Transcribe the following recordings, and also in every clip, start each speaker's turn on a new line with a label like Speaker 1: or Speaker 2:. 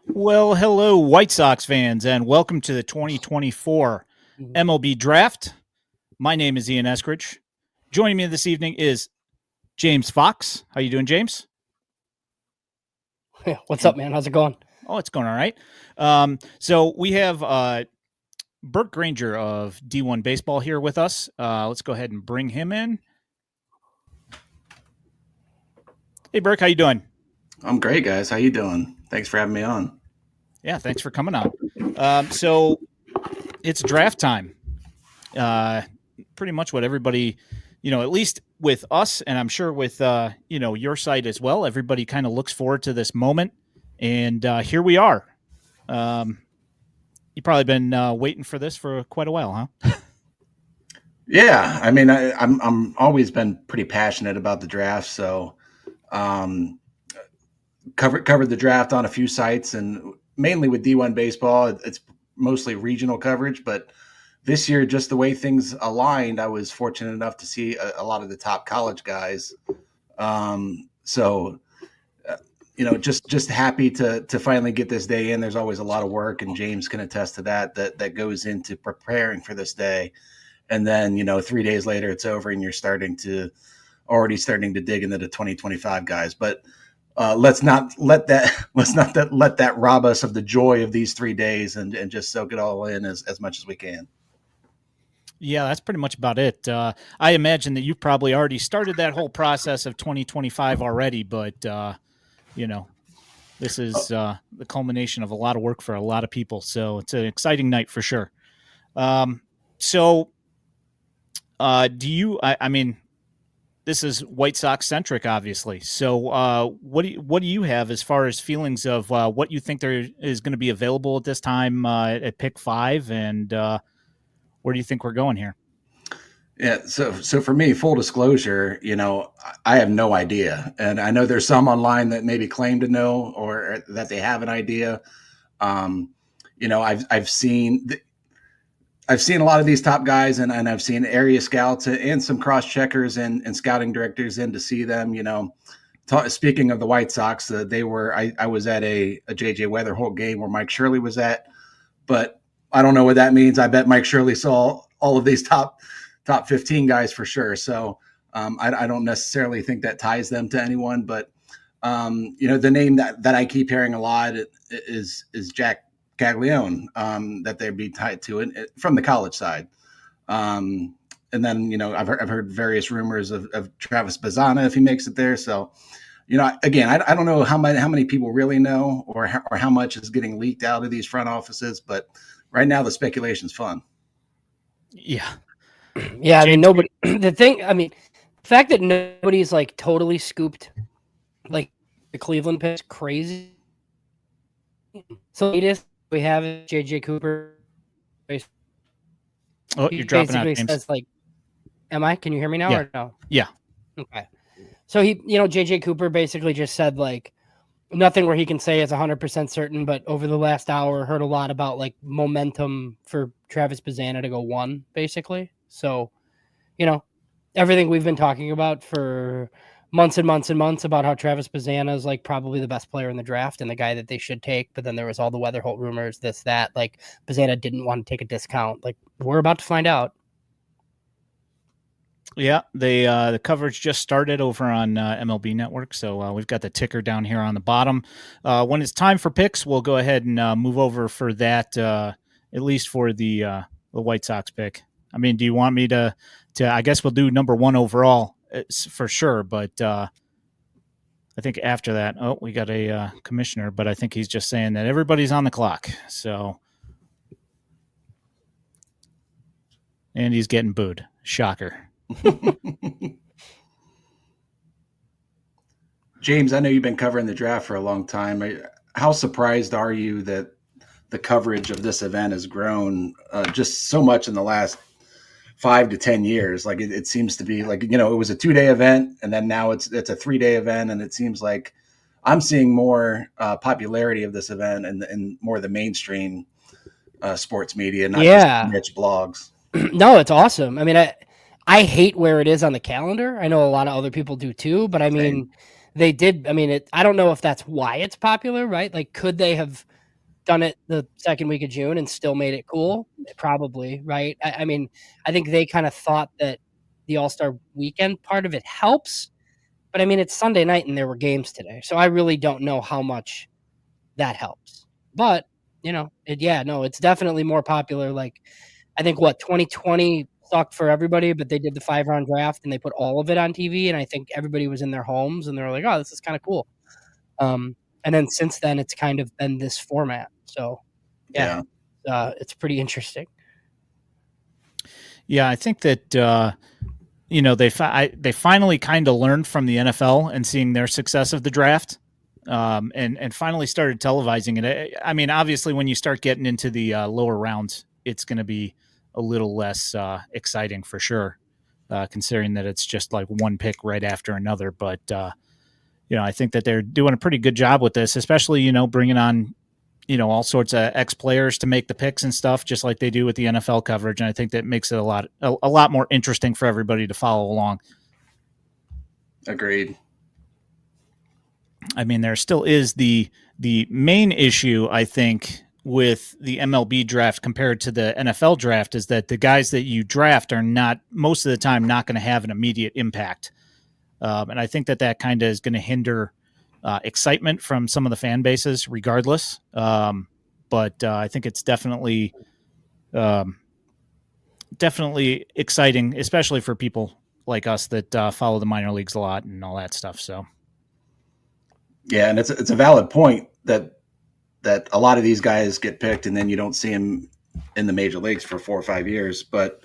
Speaker 1: Well, hello, White Sox fans, and welcome to the 2024 MLB Draft. My name is Ian Eskridge. Joining me this evening is James Fox. How you doing, James?
Speaker 2: What's up, man? How's it going?
Speaker 1: Oh, it's going all right. So we have Burke Granger of D1 Baseball here with us. Let's go ahead and bring him in. Hey, Burke, how you doing?
Speaker 3: I'm great, guys. How you doing? Thanks for having me on.
Speaker 1: Yeah, thanks for coming on. So it's draft time. Pretty much what everybody, at least with us, and I'm sure with, your site as well, everybody kind of looks forward to this moment. And here we are. You've probably been waiting for this for quite a while, huh?
Speaker 3: Yeah, I mean, I'm always been pretty passionate about the draft, so covered the draft on a few sites, and mainly with D1 Baseball. It's mostly regional coverage, but this year, just the way things aligned, I was fortunate enough to see a lot of the top college guys. Just happy to finally get this day in. There's always a lot of work, and James can attest to that goes into preparing for this day. And then, 3 days later, it's over, and you're already starting to dig into the 2025 guys. But let's not let that rob us of the joy of these 3 days, and just soak it all in as much as we can.
Speaker 1: Yeah, that's pretty much about it. I imagine that you've probably already started that whole process of 2025 already, but this is the culmination of a lot of work for a lot of people. So it's an exciting night for sure. This is White Sox centric, obviously. So what do you have as far as feelings of what you think there is going to be available at this time at pick 5, and where do you think we're going here?
Speaker 3: Yeah, so for me, full disclosure, I have no idea, and I know there's some online that maybe claim to know or that they have an idea. I've seen a lot of these top guys, and I've seen area scouts and some cross checkers and scouting directors in to see them. Speaking of the White Sox, I was at a JJ Weatherholt game where Mike Shirley was at, but I don't know what that means. I bet Mike Shirley saw all of these top 15 guys for sure. So I don't necessarily think that ties them to anyone, but the name that I keep hearing a lot is Jack Caglione, that they'd be tied to it from the college side. And then, I've heard various rumors of Travis Bazzana if he makes it there. So, again, I don't know how many people really know or how much is getting leaked out of these front offices, but right now the speculation's fun.
Speaker 1: Yeah.
Speaker 2: Yeah, I mean, nobody. The fact that nobody's like totally scooped, like the Cleveland pick, is crazy. So latest we have JJ Cooper.
Speaker 1: Oh, you're dropping out, James.
Speaker 2: Says, like, am I? Can you hear me now or no?
Speaker 1: Yeah.
Speaker 2: Okay. So JJ Cooper basically just said like nothing where he can say it's 100% certain, but over the last hour heard a lot about like momentum for Travis Bazzana to go 1, basically. So, everything we've been talking about for months and months and months about how Travis Bazzana is like probably the best player in the draft and the guy that they should take. But then there was all the Weatherholt rumors, this, that, like Bazzana didn't want to take a discount. Like we're about to find out.
Speaker 1: Yeah, the coverage just started over on MLB Network, so we've got the ticker down here on the bottom. When it's time for picks, we'll go ahead and move over for that, at least for the White Sox pick. I mean, do you want me to I guess we'll do number 1 overall for sure, but I think after that, we got a commissioner, but I think he's just saying that everybody's on the clock. So, and he's getting booed. Shocker.
Speaker 3: James, I know you've been covering the draft for a long time. How surprised are you that the coverage of this event has grown just so much in the last 5 to 10 years? Like it seems to be like, it was a 2-day event, and then now it's a 3-day event. And it seems like I'm seeing more popularity of this event and more of the mainstream sports media, not just niche blogs.
Speaker 2: No, it's awesome. I mean, I hate where it is on the calendar. I know a lot of other people do too, but I mean, they did. I mean, I don't know if that's why it's popular, right? Like, could they have done it the second week of June and still made it cool? Probably, right? I mean, I think they kind of thought that the All-Star weekend part of it helps, but I mean, it's Sunday night and there were games today, so I really don't know how much that helps. But it's definitely more popular. Like, I think 2020 sucked for everybody, but they did the 5-round draft and they put all of it on TV, and I think everybody was in their homes and they were like, "Oh, this is kind of cool." And then since then, it's kind of been this format. So, yeah. It's pretty interesting.
Speaker 1: Yeah, I think that they finally kind of learned from the NFL and seeing their success of the draft, and finally started televising it. I mean, obviously, when you start getting into the lower rounds, it's going to be a little less exciting for sure, considering that it's just like one pick right after another. But I think that they're doing a pretty good job with this, especially bringing on all sorts of ex-players to make the picks and stuff, just like they do with the NFL coverage. And I think that makes it a lot more interesting for everybody to follow along.
Speaker 3: Agreed.
Speaker 1: I mean, there still is the main issue, I think, with the MLB draft compared to the NFL draft is that the guys that you draft are not, most of the time, not going to have an immediate impact. And I think that kind of is going to hinder excitement from some of the fan bases regardless. But I think it's definitely exciting, especially for people like us that follow the minor leagues a lot and all that stuff. So,
Speaker 3: yeah, and it's a valid point that a lot of these guys get picked and then you don't see them in the major leagues for 4 or 5 years. But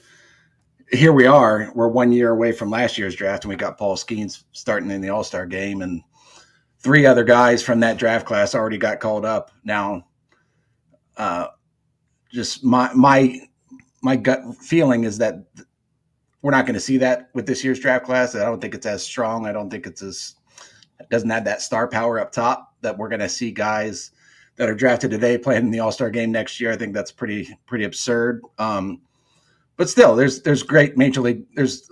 Speaker 3: here we are, we're 1 year away from last year's draft, and we got Paul Skeens starting in the All-Star game, and 3 other guys from that draft class already got called up. Now, just my gut feeling is that we're not going to see that with this year's draft class. I don't think it's as strong. I don't think it doesn't have that star power up top that we're going to see guys that are drafted today playing in the All-Star game next year. I think that's pretty absurd. But still, there's great major league. There's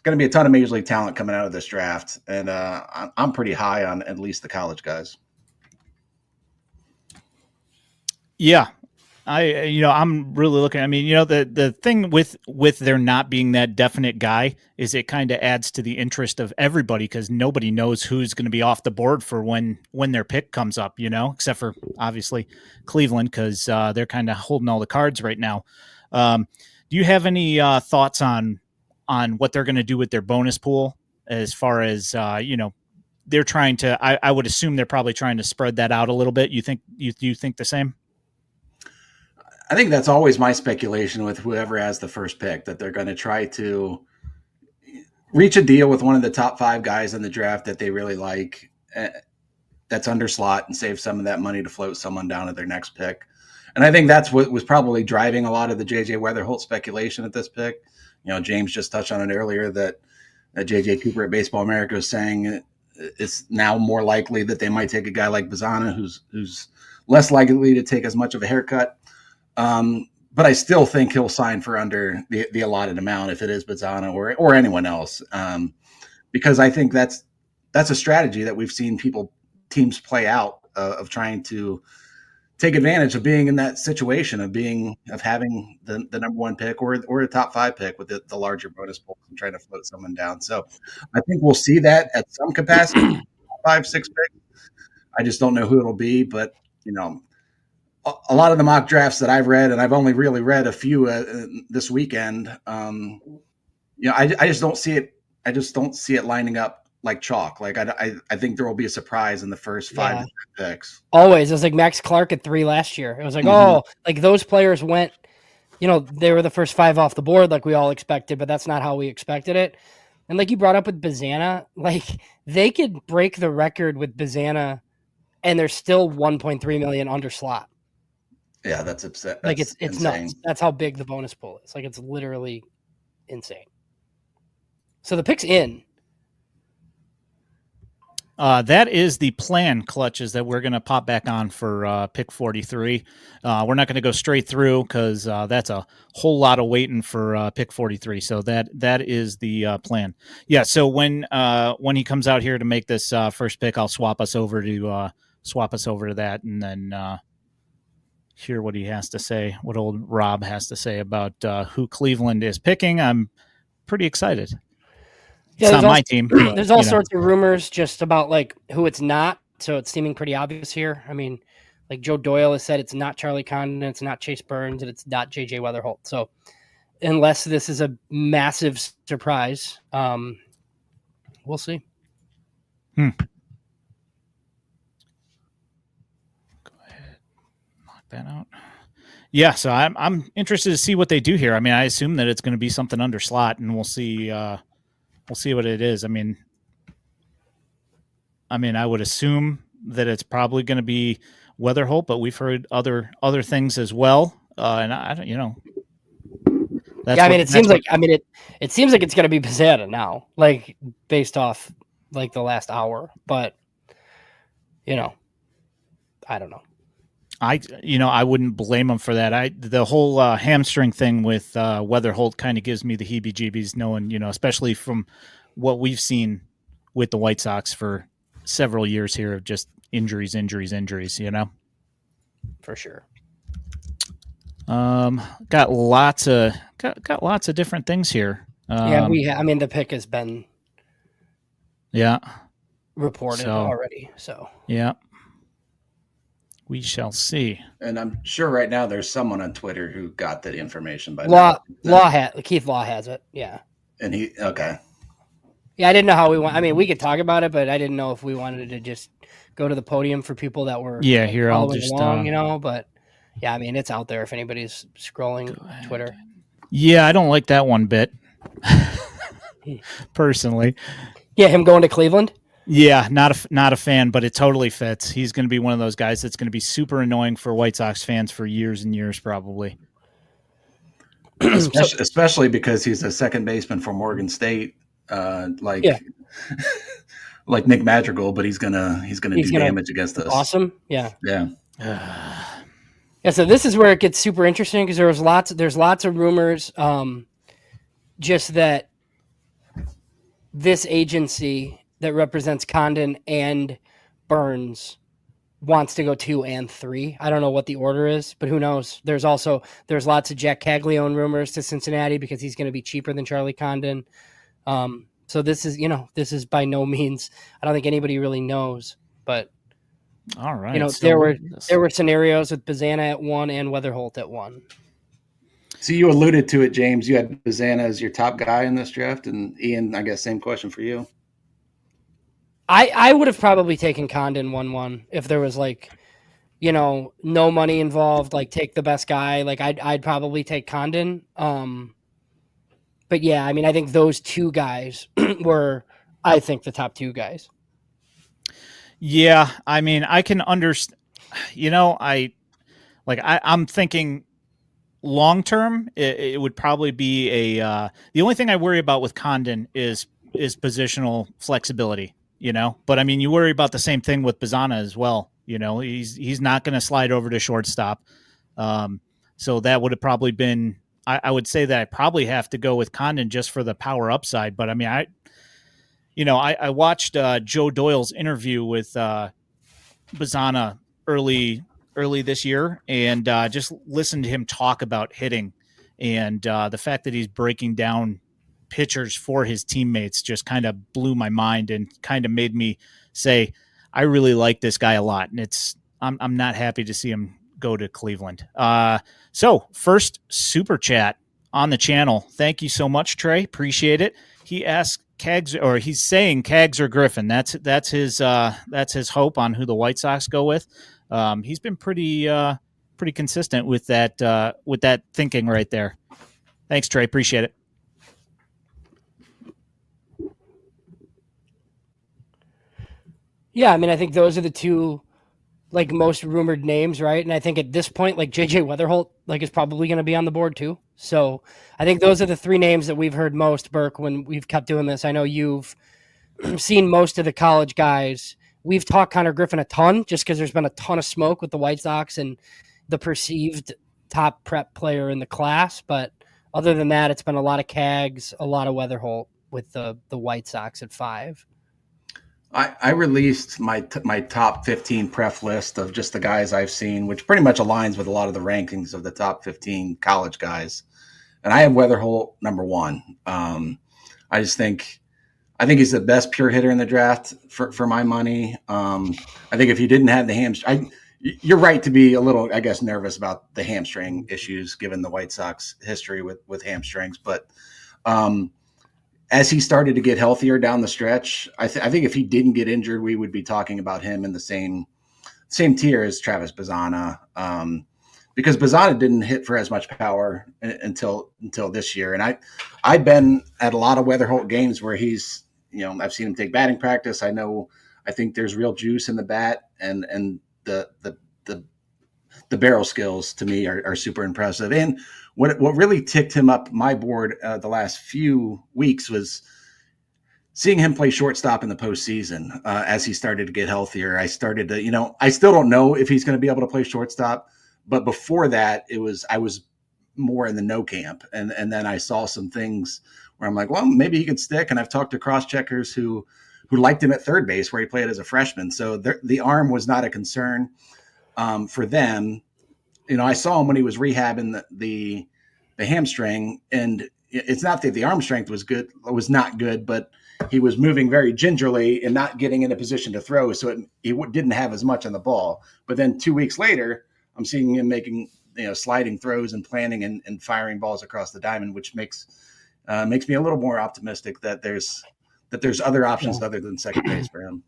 Speaker 3: going to be a ton of major league talent coming out of this draft, and I'm pretty high on at least the college guys.
Speaker 1: Yeah, I'm really looking. I mean, the thing with there not being that definite guy is it kind of adds to the interest of everybody because nobody knows who's going to be off the board for when their pick comes up. Except for obviously Cleveland because they're kind of holding all the cards right now. Do you have any thoughts on what they're going to do with their bonus pool as far as they're trying to? I would assume they're probably trying to spread that out a little bit. You think the same?
Speaker 3: I think that's always my speculation with whoever has the first pick, that they're going to try to reach a deal with one of the top 5 guys in the draft that they really like that's under slot and save some of that money to float someone down at their next pick. And I think that's what was probably driving a lot of the JJ Weatherholt speculation at this pick. James just touched on it earlier that JJ Cooper at Baseball America is saying it's now more likely that they might take a guy like Bazzana, who's less likely to take as much of a haircut. But I still think he'll sign for under the allotted amount if it is Bazzana or anyone else, because I think that's a strategy that we've seen teams play out of trying to take advantage of being in that situation of having the number 1 pick or a top 5 pick with the larger bonus pool and trying to float someone down. So I think we'll see that at some capacity, 5, 6 picks. I just don't know who it'll be, but a lot of the mock drafts that I've read, and I've only really read a few this weekend. I just don't see it. I just don't see it lining up like chalk. Like I think there will be a surprise in the first 5 picks.
Speaker 2: Always. It was like Max Clark at 3 last year. It was like, like those players went, they were the first 5 off the board like we all expected, but that's not how we expected it. And like you brought up with Bazzana, like they could break the record with Bazzana and there's still 1.3 million under slot.
Speaker 3: Yeah, that's upset.
Speaker 2: Like it's nuts. That's how big the bonus pool is. Like it's literally insane. So the pick's in.
Speaker 1: That is the plan, clutches, that we're going to pop back on for pick 43. We're not going to go straight through because that's a whole lot of waiting for pick 43. So that is the plan. Yeah. So when he comes out here to make this first pick, I'll swap us over to that, and then hear what he has to say, what old Rob has to say about who Cleveland is picking. I'm pretty excited. It's not my team. But,
Speaker 2: there's all sorts of rumors just about like who it's not. So it's seeming pretty obvious here. I mean, like Joe Doyle has said, it's not Charlie Condon, it's not Chase Burns, and it's not JJ Weatherholt. So unless this is a massive surprise, we'll see.
Speaker 1: Go ahead, knock that out. Yeah, so I'm interested to see what they do here. I mean, I assume that it's going to be something under slot, and we'll see. We'll see what it is. I mean, I would assume that it's probably going to be Weatherholt, but we've heard other things as well. And I don't,
Speaker 2: it seems like it's going to be Pizzetta now, like based off like the last hour. But I don't know.
Speaker 1: I wouldn't blame him for that. The whole hamstring thing with Weatherholt kind of gives me the heebie-jeebies, knowing, especially from what we've seen with the White Sox for several years here of just injuries.
Speaker 2: For sure.
Speaker 1: Got lots of different things here.
Speaker 2: The pick has been reported already. So
Speaker 1: yeah. We shall see.
Speaker 3: And I'm sure right now there's someone on Twitter who got that information by
Speaker 2: Keith Law has it. Yeah.
Speaker 3: And okay.
Speaker 2: Yeah, I didn't know how we want. I mean, we could talk about it, but I didn't know if we wanted to just go to the podium for people that were
Speaker 1: here I'll just
Speaker 2: along, but yeah, I mean, it's out there if anybody's scrolling Twitter.
Speaker 1: Yeah, I don't like that one bit. Personally.
Speaker 2: Yeah, him going to Cleveland?
Speaker 1: Yeah, not a fan, but it totally fits. He's going to be one of those guys that's going to be super annoying for White Sox fans for years and years, probably.
Speaker 3: Especially because he's a second baseman for Morgan State, like Nick Madrigal, but he's gonna do damage against us.
Speaker 2: Awesome, yeah. So this is where it gets super interesting because there's lots of rumors, just that this agency that represents Condon and Burns wants to go 2 and 3. I don't know what the order is, but who knows? There's lots of Jack Caglione rumors to Cincinnati because he's going to be cheaper than Charlie Condon. So this is by no means, I don't think anybody really knows, but
Speaker 1: all right.
Speaker 2: There were scenarios with Pizzana at 1 and Weatherholt at 1.
Speaker 3: So you alluded to it, James. You had Pizzana as your top guy in this draft, and Ian, I guess same question for you.
Speaker 2: I would have probably taken Condon 1-1 if there was no money involved, like take the best guy. Like I'd probably take Condon. But yeah, I mean, I think those two guys were, I think, the top 2 guys.
Speaker 1: Yeah, I mean, I can understand. I'm thinking long term. It would probably be the only thing I worry about with Condon is positional flexibility. But I mean, you worry about the same thing with Pizzana as well. He's not going to slide over to shortstop. So that would have probably been, I would say that I probably have to go with Condon just for the power upside. But I mean, I watched Joe Doyle's interview with Pizzana early this year and just listened to him talk about hitting and the fact that he's breaking down pitchers for his teammates just kind of blew my mind and kind of made me say, I really like this guy a lot. And I'm not happy to see him go to Cleveland. So first super chat on the channel. Thank you so much, Trey. Appreciate it. He asked he's saying Cags or Griffin. That's his hope on who the White Sox go with. He's been pretty consistent with that thinking right there. Thanks, Trey. Appreciate it.
Speaker 2: Yeah, I mean, I think those are the two most rumored names, right? And I think at this point, JJ Weatherholt is probably going to be on the board too. So I think those are the 3 names that we've heard most, Burke, when we've kept doing this. I know you've seen most of the college guys. We've talked Connor Griffin a ton just because there's been a ton of smoke with the White Sox and the perceived top prep player in the class. But other than that, it's been a lot of Cags, a lot of Weatherholt with the White Sox at 5.
Speaker 3: I released my top 15 pref list of just the guys I've seen, which pretty much aligns with a lot of the rankings of the top 15 college guys. And I have Weatherholt number 1. I think he's the best pure hitter in the draft for my money. I think if you didn't have the hamstring, you're right to be a little, I guess, nervous about the hamstring issues given the White Sox history with hamstrings. But as he started to get healthier down the stretch, I think if he didn't get injured, we would be talking about him in the same tier as Travis Bazzana, because Bazzana didn't hit for as much power until this year. And I've been at a lot of Weatherholt games where he's, I've seen him take batting practice. I think there's real juice in the bat, and the barrel skills to me are super impressive. And what really ticked him up my board the last few weeks was seeing him play shortstop in the postseason as he started to get healthier. I started to, I still don't know if he's going to be able to play shortstop, but before that, I was more in the no camp. And then I saw some things where I'm like, well, maybe he could stick. And I've talked to cross checkers who liked him at third base where he played as a freshman. So the arm was not a concern for them. I saw him when he was rehabbing the hamstring, and it's not that the arm strength was not good, but he was moving very gingerly and not getting in a position to throw. So he didn't have as much on the ball. But then 2 weeks later, I'm seeing him making, sliding throws and planting and firing balls across the diamond, which makes me a little more optimistic that there's other options other than second base for him.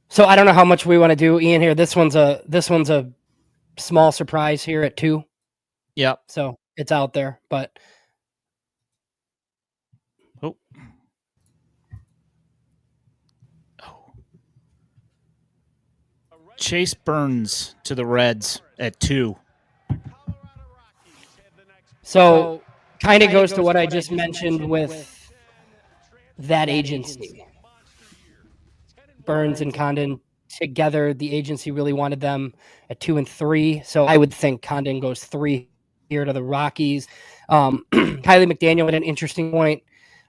Speaker 2: So I don't know how much we want to do, Ian, here. This one's a small surprise here at 2.
Speaker 1: Yep.
Speaker 2: So it's out there, but
Speaker 1: Chase Burns to the Reds at 2.
Speaker 2: So kind of goes to what I just mentioned with that agency. Burns and Condon together, the agency really wanted them at 2 and 3. So I would think Condon goes 3 here to the Rockies. Kylie McDaniel had an interesting point.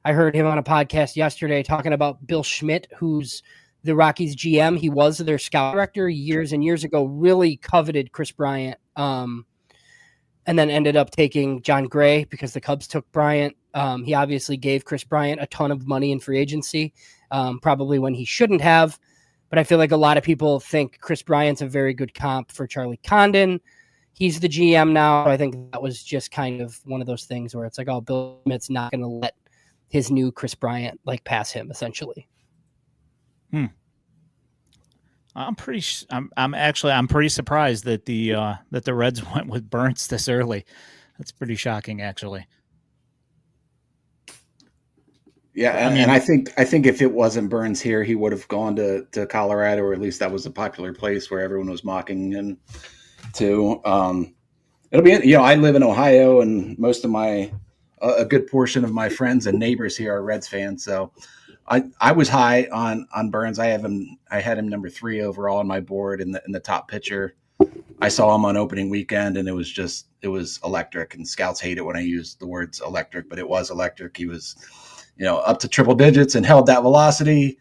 Speaker 2: I heard him on a podcast yesterday talking about Bill Schmidt, who's the Rockies GM. He was their scout director years and years ago, really coveted Chris Bryant, and then ended up taking John Gray because the Cubs took Bryant. He obviously gave Chris Bryant a ton of money in free agency, probably when he shouldn't have. But I feel like a lot of people think Chris Bryant's a very good comp for Charlie Condon. He's the GM now. I think that was just kind of one of those things where it's like, oh, Bill Schmidt's not going to let his new Chris Bryant pass him essentially.
Speaker 1: I'm pretty surprised that the Reds went with Burns this early. That's pretty shocking, actually.
Speaker 3: Yeah, and I think if it wasn't Burns here, he would have gone to Colorado, or at least that was a popular place where everyone was mocking him to. It'll be, I live in Ohio, and most of a good portion of my friends and neighbors here are Reds fans. So I was high on Burns. I had him number 3 overall on my board in the top pitcher. I saw him on opening weekend, and it was electric. And scouts hate it when I use the words electric, but it was electric. He was, up to triple digits and held that velocity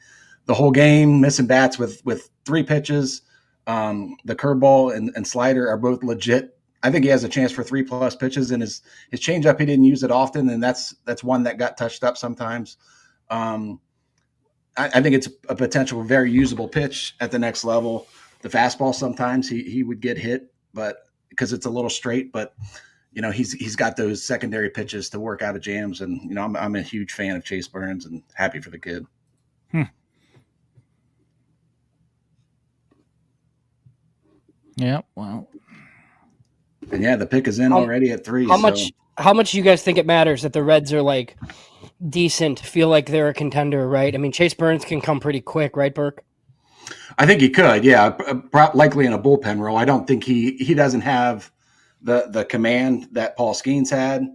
Speaker 3: the whole game, missing bats with 3 pitches. The curveball and slider are both legit. I think he has a chance for 3+ pitches, and his changeup, he didn't use it often, and that's one that got touched up sometimes. I think it's a potential very usable pitch at the next level. The fastball, sometimes he would get hit, but because it's a little straight, but he's got those secondary pitches to work out of jams. And, I'm a huge fan of Chase Burns and happy for the kid.
Speaker 1: Yeah. Well,
Speaker 3: and yeah, the pick is in already at 3.
Speaker 2: How much do you guys think it matters that the Reds are decent, feel like they're a contender, right? I mean, Chase Burns can come pretty quick, right, Burke?
Speaker 3: I think he could, yeah, likely in a bullpen role. I don't think he doesn't have the command that Paul Skeens had,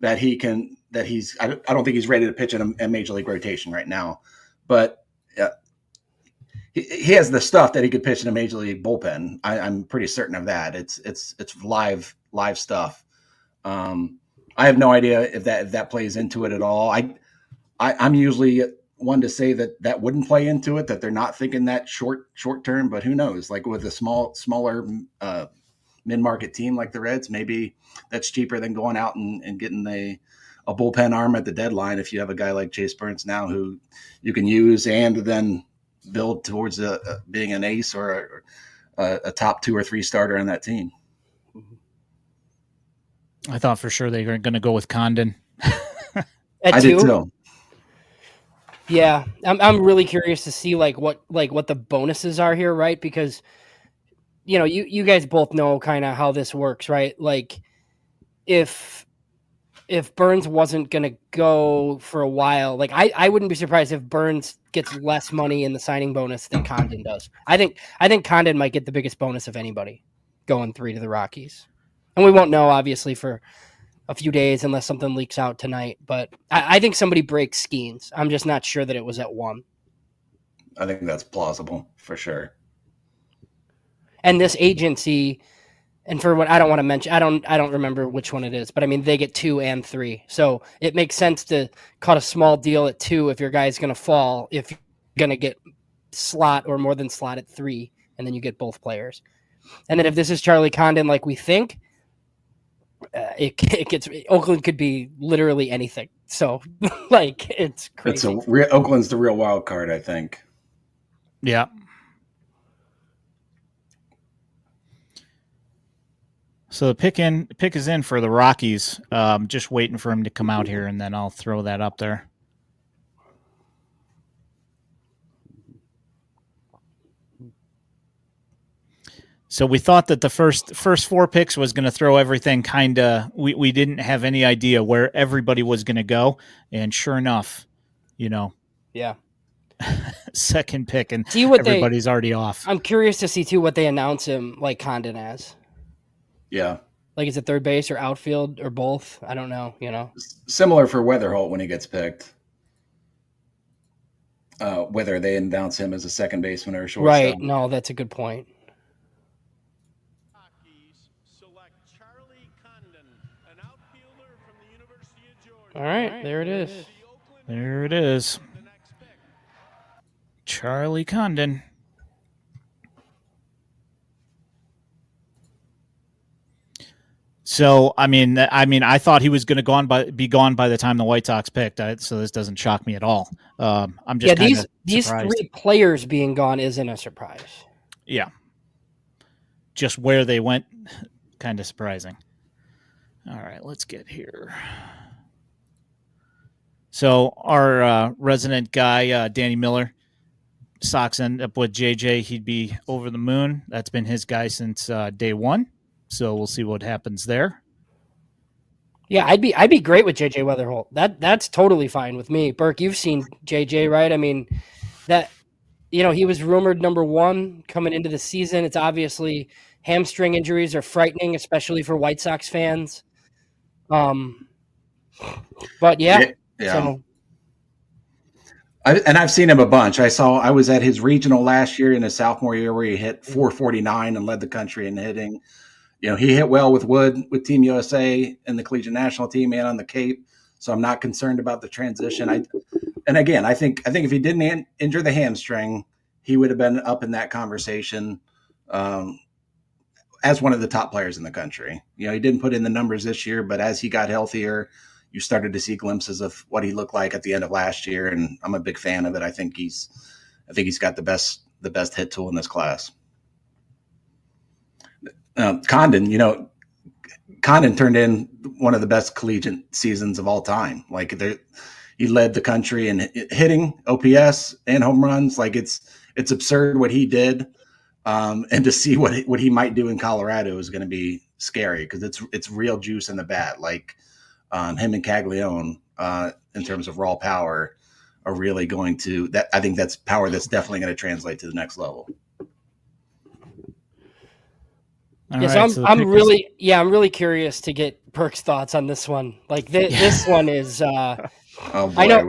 Speaker 3: that he can that he's. I don't think he's ready to pitch in a major league rotation right now, but he has the stuff that he could pitch in a major league bullpen. I'm pretty certain of that. It's live stuff. I have no idea if that plays into it at all. I'm usually one to say that wouldn't play into it, that they're not thinking that short term, but who knows? Like with a smaller mid-market team like the Reds, maybe that's cheaper than going out and getting a bullpen arm at the deadline. If you have a guy like Chase Burns now who you can use and then build towards being an ace or a top 2 or 3 starter on that team.
Speaker 1: I thought for sure they were going to go with Condon.
Speaker 2: I
Speaker 3: did too.
Speaker 2: Yeah, I'm really curious to see what the bonuses are here, right? Because you guys both know kind of how this works, right? Like if Burns wasn't going to go for a while, like I wouldn't be surprised if Burns gets less money in the signing bonus than Condon does. I think Condon might get the biggest bonus of anybody going 3 to the Rockies. And we won't know, obviously, for a few days unless something leaks out tonight. But I think somebody breaks Skeens. I'm just not sure that it was at 1.
Speaker 3: I think that's plausible for sure.
Speaker 2: And this agency, and for what I don't want to mention, I don't remember which one it is, but I mean, they get 2 and 3. So it makes sense to cut a small deal at 2 if your guy's going to fall, if you're going to get slot or more than slot at 3, and then you get both players. And then if this is Charlie Condon like we think, it gets Oakland could be literally anything. So like it's crazy.
Speaker 3: Oakland's the real wild card, I think.
Speaker 1: Yeah. So the pick is in for the Rockies. Just waiting for him to come out here, and then I'll throw that up there. So we thought that the first 4 picks was going to throw everything kind of. We didn't have any idea where everybody was going to go, and sure enough,
Speaker 2: yeah.
Speaker 1: Second pick and
Speaker 2: see what
Speaker 1: everybody's already off.
Speaker 2: I'm curious to see too what they announce him like Condon as.
Speaker 3: Yeah.
Speaker 2: Like is it third base or outfield or both? I don't know.
Speaker 3: Similar for Weatherholt when he gets picked. Whether they announce him as a second baseman or a shortstop.
Speaker 2: Right. No, that's a good point. All right, there it is.
Speaker 1: There it is. Charlie Condon. So, I mean, I thought he was going to be gone by the time the White Sox picked. So this doesn't shock me at all. I'm just
Speaker 2: these
Speaker 1: surprised.
Speaker 2: 3 players being gone isn't a surprise.
Speaker 1: Yeah, just where they went, kind of surprising. All right, let's get here. So our resident guy, Danny Miller, Sox end up with JJ. He'd be over the moon. That's been his guy since day 1. So we'll see what happens there.
Speaker 2: Yeah, I'd be great with JJ Weatherholt. That's totally fine with me. Burke, you've seen JJ, right? I mean, that he was rumored number 1 coming into the season. It's obviously hamstring injuries are frightening, especially for White Sox fans. But yeah. So.
Speaker 3: I've seen him a bunch. I was at his regional last year in his sophomore year where he hit 449 and led the country in hitting. He hit well with Wood, with Team USA and the Collegiate National Team and on the Cape. So I'm not concerned about the transition. I think if he didn't injure the hamstring, he would have been up in that conversation as one of the top players in the country. He didn't put in the numbers this year, but as he got healthier, you started to see glimpses of what he looked like at the end of last year, and I'm a big fan of it. I think he's got the best hit tool in this class. Condon, Condon turned in one of the best collegiate seasons of all time. Like he led the country in hitting, OPS, and home runs. Like it's absurd what he did, and to see what he might do in Colorado is going to be scary because it's real juice in the bat. Like. Him and Caglione, in terms of raw power, are really going to that. I think that's power that's definitely going to translate to the next level.
Speaker 1: All
Speaker 2: Yeah,
Speaker 1: right,
Speaker 2: so
Speaker 1: the
Speaker 2: I'm
Speaker 1: pick is-
Speaker 2: really curious to get Burke's thoughts on this one. Like this one is
Speaker 3: Oh boy,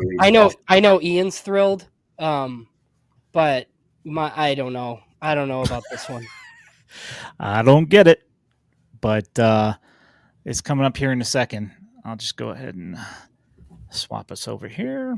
Speaker 2: I know Ian's thrilled, but I don't know about this one.
Speaker 1: I don't get it, but it's coming up here in a second. I'll just go ahead and swap us over here.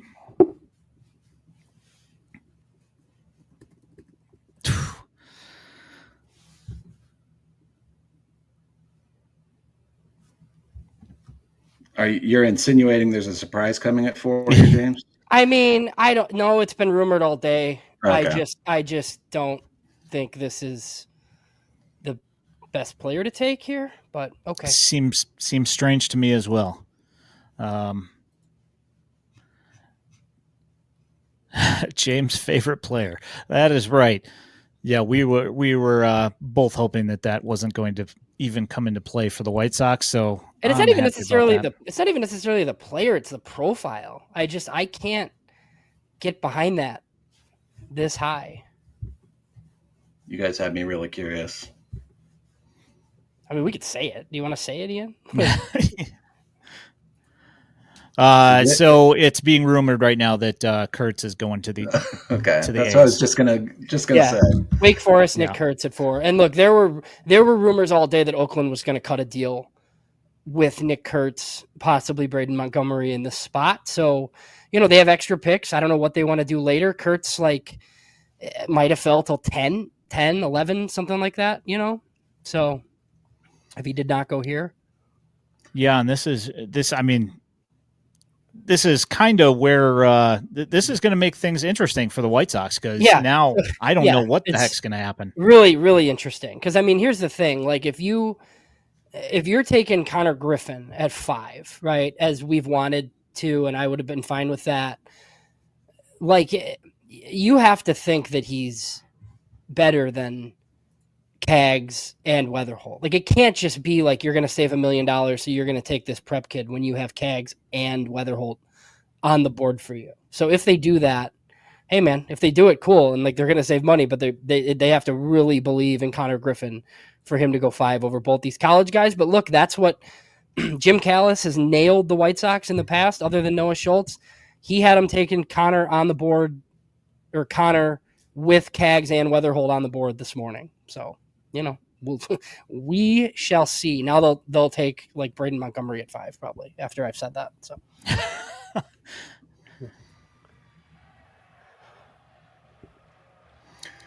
Speaker 3: You're insinuating there's a surprise coming at 4 here, James?
Speaker 2: I mean, I don't know. It's been rumored all day.
Speaker 3: Okay.
Speaker 2: I just don't think this is the best player to take here. But okay,
Speaker 1: Seems strange to me as well. James' favorite player. That is right. Yeah, we were both hoping that wasn't going to even come into play for the White Sox. So
Speaker 2: and it's
Speaker 1: I'm
Speaker 2: not even
Speaker 1: happy
Speaker 2: necessarily
Speaker 1: about that.
Speaker 2: it's not even necessarily the player. It's the profile. I can't get behind that this high.
Speaker 3: You guys have me really curious.
Speaker 2: I mean, we could say it. Do you want to say it, Ian?
Speaker 1: So it's being rumored right now that Kurtz is going to the
Speaker 3: okay.
Speaker 1: to the
Speaker 3: That's
Speaker 1: A's.
Speaker 3: what I was just gonna say.
Speaker 2: Wake Forest, Nick Kurtz at 4. And look, there were rumors all day that Oakland was going to cut a deal with Nick Kurtz, possibly Braden Montgomery in this spot. So, they have extra picks. I don't know what they want to do later. Kurtz might have fell till 10, 11, something like that, So if he did not go here.
Speaker 1: Yeah, and this is kind of where this is going to make things interesting for the White Sox because now I don't know what the heck's going to happen.
Speaker 2: Really, really interesting. Because here's the thing: like if you're taking Connor Griffin at 5, right, as we've wanted to, and I would have been fine with that. Like you have to think that he's better than Cags and Weatherholt. Like it can't just be like you're going to save $1 million, so you're going to take this prep kid when you have Cags and Weatherholt on the board for you. So if they do that, hey man, if they do it, cool, and like they're going to save money, but they have to really believe in Connor Griffin for him to go 5 over both these college guys. But look, that's what Jim Callis has nailed the White Sox in the past. Other than Noah Schultz, he had him taking Connor on the board, or Connor with Cags and Weatherholt on the board this morning. So. We shall see. Now they'll take like Braden Montgomery at 5 probably after I've said that.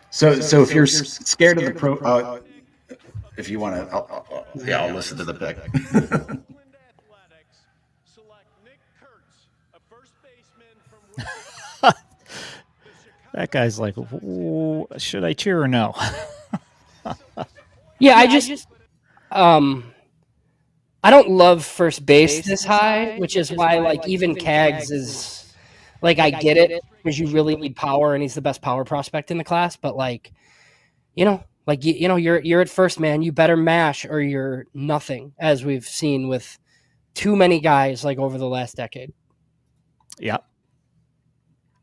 Speaker 3: So if you're scared of the pro, if you want to, I'll listen to the pick.
Speaker 1: That guy's like, should I cheer or no?
Speaker 2: Yeah, I don't love first base this high, which is why like even Cags is like I get it because you really need power and he's the best power prospect in the class, but you're at first, man. You better mash or you're nothing, as we've seen with too many guys like over the last decade.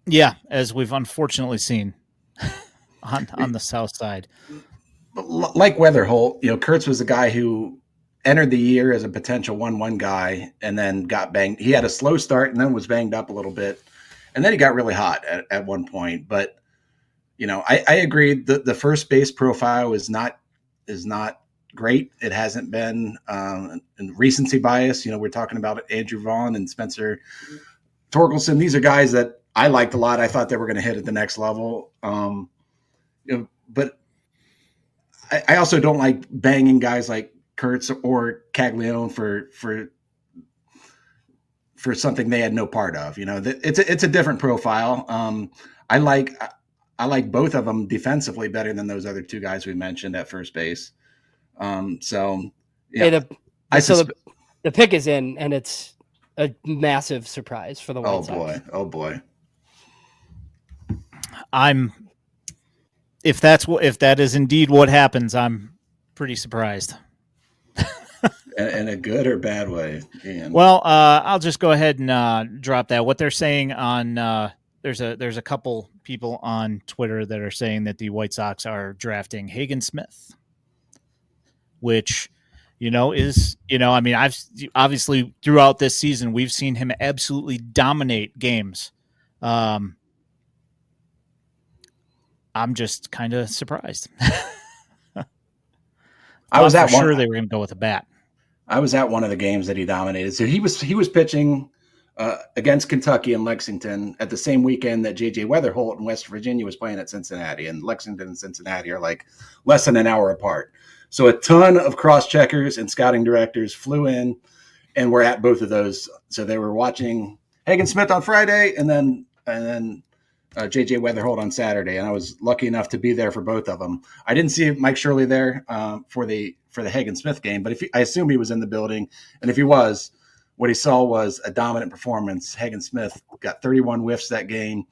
Speaker 1: Yeah, as we've unfortunately seen on the south side.
Speaker 3: Like Weatherholt, Kurtz was a guy who entered the year as a potential 1-1 guy and then got banged. He had a slow start and then was banged up a little bit. And then he got really hot at one point. But, I agree the first base profile is not great. It hasn't been in recency bias. We're talking about Andrew Vaughn and Spencer Torkelson. These are guys that I liked a lot. I thought they were going to hit at the next level. But I also don't like banging guys like Kurtz or Caglione for something they had no part of. It's a different profile. I like both of them defensively better than those other 2 guys we mentioned at first base. The
Speaker 2: pick is in, and it's a massive surprise for the White Sox.
Speaker 3: Oh boy.
Speaker 1: If that is indeed what happens, I'm pretty surprised.
Speaker 3: In a good or bad way, Ian?
Speaker 1: Well, I'll just go ahead and drop that. What they're saying on there's a couple people on Twitter that are saying that the White Sox are drafting Hagen Smith, which, I mean, I've obviously throughout this season, we've seen him absolutely dominate games. I'm just kind of surprised.
Speaker 3: I was at
Speaker 1: sure they were going to go with a bat.
Speaker 3: I was at one of the games that he dominated. So he was pitching against Kentucky and Lexington at the same weekend that J.J. Weatherholt in West Virginia was playing at Cincinnati, and Lexington and Cincinnati are like less than an hour apart. So a ton of cross-checkers and scouting directors flew in and were at both of those. So they were watching Hagen Smith on Friday and then J.J. Weatherholt on Saturday, and I was lucky enough to be there for both of them. I didn't see Mike Shirley there for the Hagen Smith game, but I assume he was in the building, and if he was, what he saw was a dominant performance. Hagen Smith got 31 whiffs that game.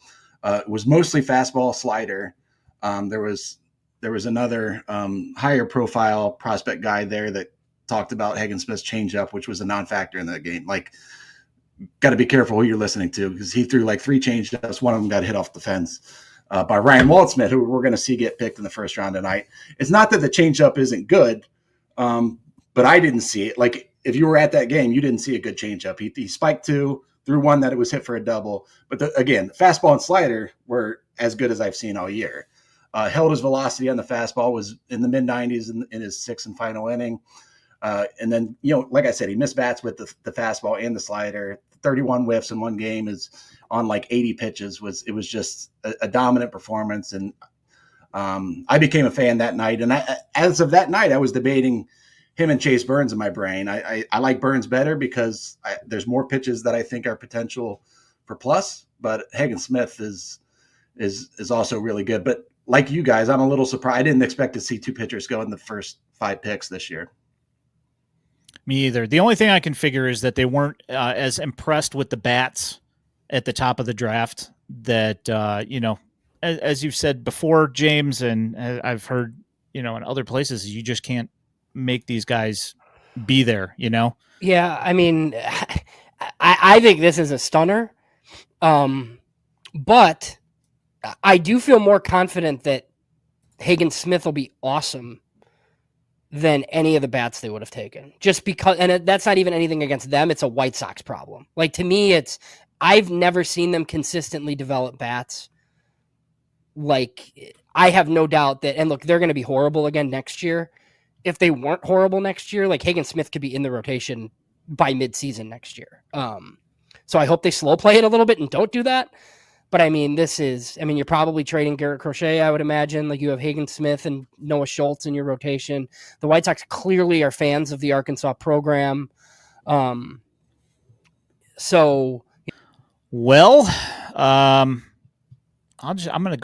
Speaker 3: It was mostly fastball, slider. There was another higher profile prospect guy there that talked about Hagen Smith's changeup, which was a non-factor in that game. Like, got to be careful who you're listening to, because he threw like 3 changeups. One of them got hit off the fence by Ryan Waldsmith, who we're going to see get picked in the first round tonight. It's not that the changeup isn't good, but I didn't see it. Like, if you were at that game, you didn't see a good changeup. He spiked 2, threw 1 that it was hit for a double. But again, fastball and slider were as good as I've seen all year. Held his velocity on the fastball, was in the mid-90s in his 6th and final inning. And then, like I said, he missed bats with the fastball and the slider. 31 whiffs in one game is on like 80 pitches. It was just a dominant performance. And I became a fan that night. And as of that night, I was debating him and Chase Burns in my brain. I like Burns better because there's more pitches that I think are potential for plus, but Hagen Smith is also really good. But like you guys, I'm a little surprised. I didn't expect to see 2 pitchers go in the first 5 picks this year.
Speaker 1: Me either. The only thing I can figure is that they weren't as impressed with the bats at the top of the draft that, as you've said before, James, and I've heard, in other places, you just can't make these guys be there,
Speaker 2: Yeah, I mean, I think this is a stunner, but I do feel more confident that Hagen Smith will be awesome than any of the bats they would have taken, just because, and that's not even anything against them. It's a White Sox problem. Like, to me, I've never seen them consistently develop bats. Like, I have no doubt that, and look, they're going to be horrible again next year. If they weren't horrible next year, like, Hagen Smith could be in the rotation by mid-season next year. So I hope they slow play it a little bit and don't do that. But I mean, you're probably trading Garrett Crochet, I would imagine. Like, you have Hagen Smith and Noah Schultz in your rotation. The White Sox clearly are fans of the Arkansas program. I'm
Speaker 1: going to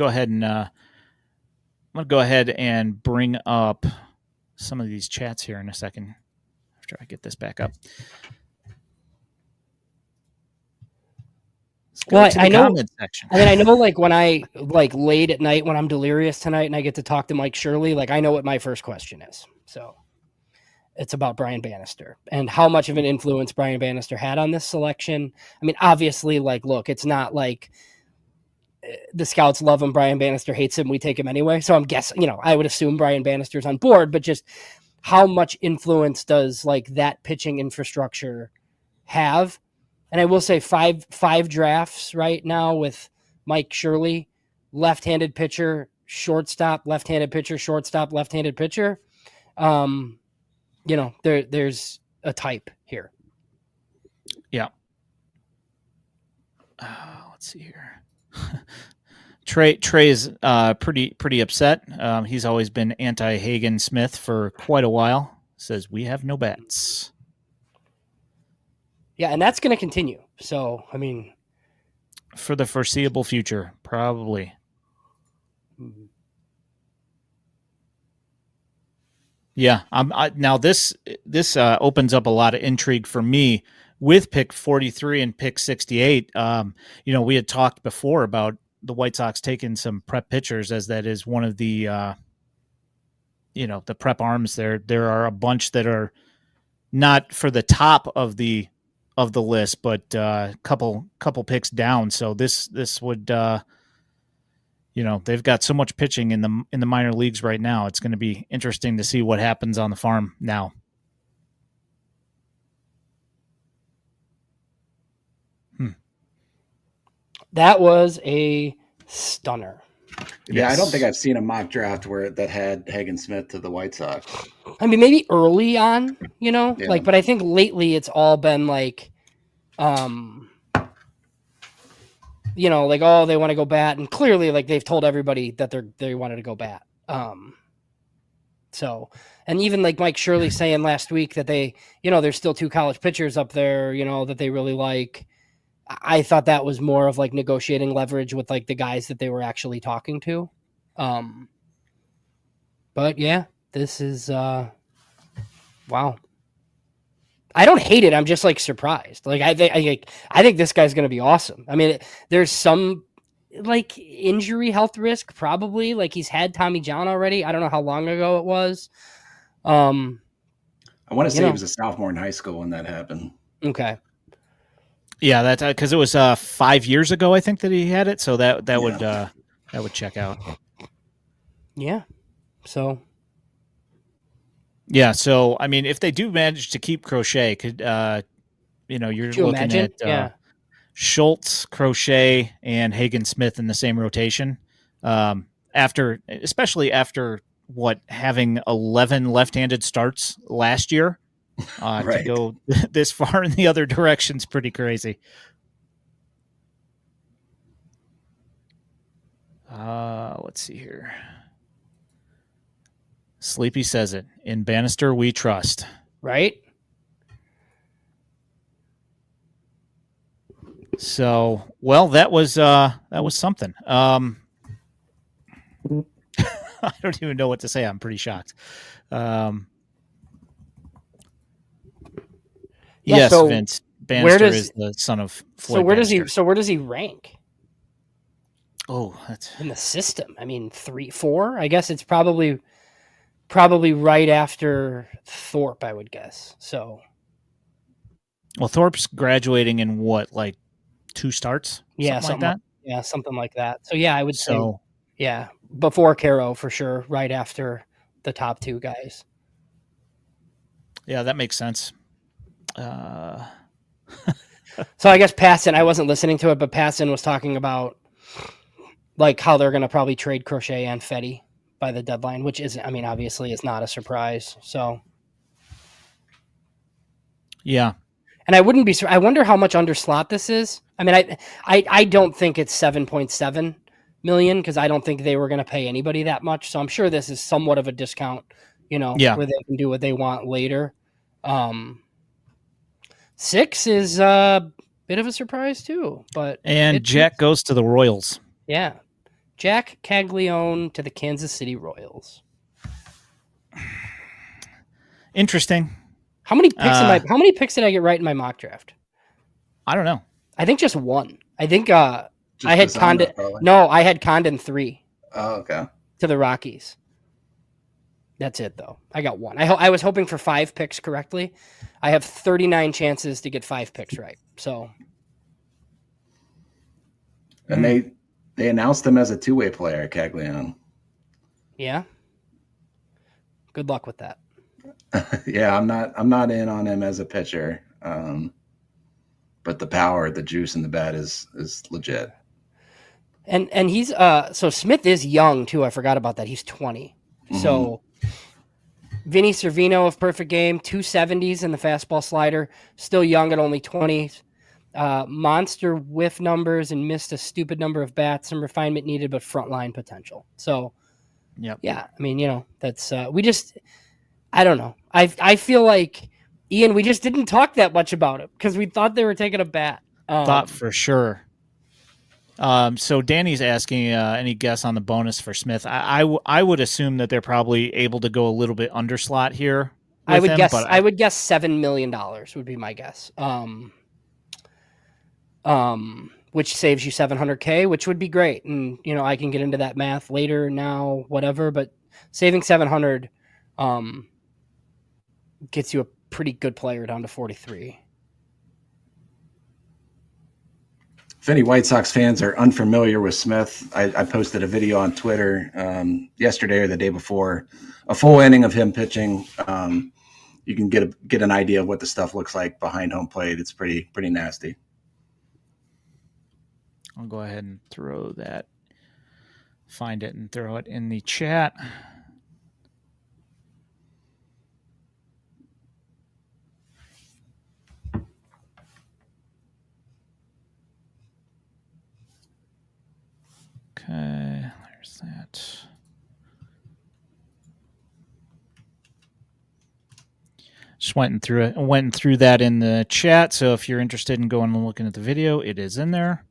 Speaker 1: go ahead and bring up some of these chats here in a second after I get this back up.
Speaker 2: Well, I know, section. And then I know, like, when I late at night when I'm delirious tonight and I get to talk to Mike Shirley, like, I know what my first question is. So it's about Brian Bannister and how much of an influence Brian Bannister had on this selection. I mean, obviously, like, look, it's not like the scouts love him, Brian Bannister hates him, we take him anyway. So I'm guessing, I would assume Brian Bannister's on board, but just how much influence does, like, that pitching infrastructure have? And I will say five drafts right now with Mike Shirley, left-handed pitcher, shortstop, left-handed pitcher, shortstop, left-handed pitcher. There's a type here.
Speaker 1: Yeah. Let's see here. Trey is pretty upset. He's always been anti-Hagen Smith for quite a while. Says we have no bats.
Speaker 2: Yeah, and that's going to continue. So, I mean,
Speaker 1: for the foreseeable future, probably. Yeah, now this opens up a lot of intrigue for me with pick 43 and pick 68. We had talked before about the White Sox taking some prep pitchers, as that is one of the the prep arms there. There are a bunch that are not for the top of the list, but couple picks down. So this would they've got so much pitching in the minor leagues right now. It's going to be interesting to see what happens on the farm now.
Speaker 2: That was a stunner.
Speaker 3: Yeah, I don't think I've seen a mock draft that had Hagen Smith to the White Sox.
Speaker 2: I mean, maybe early on, but I think lately it's all been like, like, oh, they want to go bat, and clearly, like, they've told everybody that they wanted to go bat. So, and even like Mike Shirley saying last week that they, there's still 2 college pitchers up there, that they really like. I thought that was more of like negotiating leverage with like the guys that they were actually talking to. But yeah, this is wow. I don't hate it. I'm just like surprised. Like I think this guy's going to be awesome. I mean, there's some like injury health risk probably. Like he's had Tommy John already. I don't know how long ago it was.
Speaker 3: I want to say he was a sophomore in high school when that happened.
Speaker 2: Okay.
Speaker 1: Yeah, that's because it was 5 years ago, I think, that he had it. So that would check out.
Speaker 2: Yeah. So.
Speaker 1: Yeah. So I mean, if they do manage to keep Crochet, could you're looking at Schultz, Crochet, and Hagen Smith in the same rotation. Especially after having 11 left-handed starts last year.
Speaker 3: Right.
Speaker 1: To go this far in the other direction is pretty crazy. Let's see here. Sleepy says it. In Bannister, we trust.
Speaker 2: Right.
Speaker 1: So, well, that was something. I don't even know what to say. I'm pretty shocked. Yes, so Vince Bannister is the son of Floyd.
Speaker 2: So where
Speaker 1: Bannister.
Speaker 2: does he? So where does he rank?
Speaker 1: Oh, that's
Speaker 2: in the system. I mean, 3, 4. I guess it's probably right after Thorpe, I would guess. So,
Speaker 1: well, Thorpe's graduating in what, like 2 starts?
Speaker 2: Yeah,
Speaker 1: something like that.
Speaker 2: Yeah, something like that. So yeah, I would say yeah, before Caro for sure. Right after the top 2 guys.
Speaker 1: Yeah, that makes sense.
Speaker 2: So I guess Passon, I wasn't listening to it, but Passon was talking about like how they're going to probably trade Crochet and Fetty by the deadline, which isn't, I mean, obviously it's not a surprise. So
Speaker 1: yeah.
Speaker 2: And I wonder how much under slot this is. I mean, I don't think it's 7.7 million because I don't think they were going to pay anybody that much. So I'm sure this is somewhat of a discount, where they can do what they want later. 6 is a bit of a surprise too,
Speaker 1: and Jack goes to the Royals.
Speaker 2: Yeah. Jack Caglione to the Kansas City Royals.
Speaker 1: Interesting.
Speaker 2: How many picks did I get right in my mock draft?
Speaker 1: I don't know.
Speaker 2: I think just 1. I think I had Condon. No, I had Condon 3.
Speaker 3: Oh, okay.
Speaker 2: To the Rockies. That's it, though. I got 1. I was hoping for 5 picks correctly. I have 39 chances to get 5 picks right. So,
Speaker 3: and they announced him as a 2-way player, Caglione.
Speaker 2: Yeah. Good luck with that.
Speaker 3: Yeah, I'm not in on him as a pitcher. But the power, the juice in the bat is legit.
Speaker 2: And he's so Smith is young too. I forgot about that. He's 20. Mm-hmm. So Vinny Cervino of perfect game, 270s in the fastball slider, still young at only 20. Monster whiff numbers and missed a stupid number of bats. Some refinement needed, but frontline potential. So, yeah. I mean, that's I don't know. I feel like Ian, we just didn't talk that much about it because we thought they were taking a bat.
Speaker 1: Thought for sure. So Danny's asking any guess on the bonus for Smith. I would assume that they're probably able to go a little bit under slot here.
Speaker 2: I would guess $7 million would be my guess. Which saves you $700K, which would be great. And I can get into that math later, now, whatever. But saving 700 gets you a pretty good player down to 43.
Speaker 3: if any White Sox fans are unfamiliar with Smith, I posted a video on Twitter yesterday or the day before, a full inning of him pitching. You can get an idea of what the stuff looks like behind home plate. It's pretty nasty.
Speaker 1: I'll go ahead and find it and throw it in the chat. Okay, there's that. Just went through that in the chat. So if you're interested in going and looking at the video, it is in there.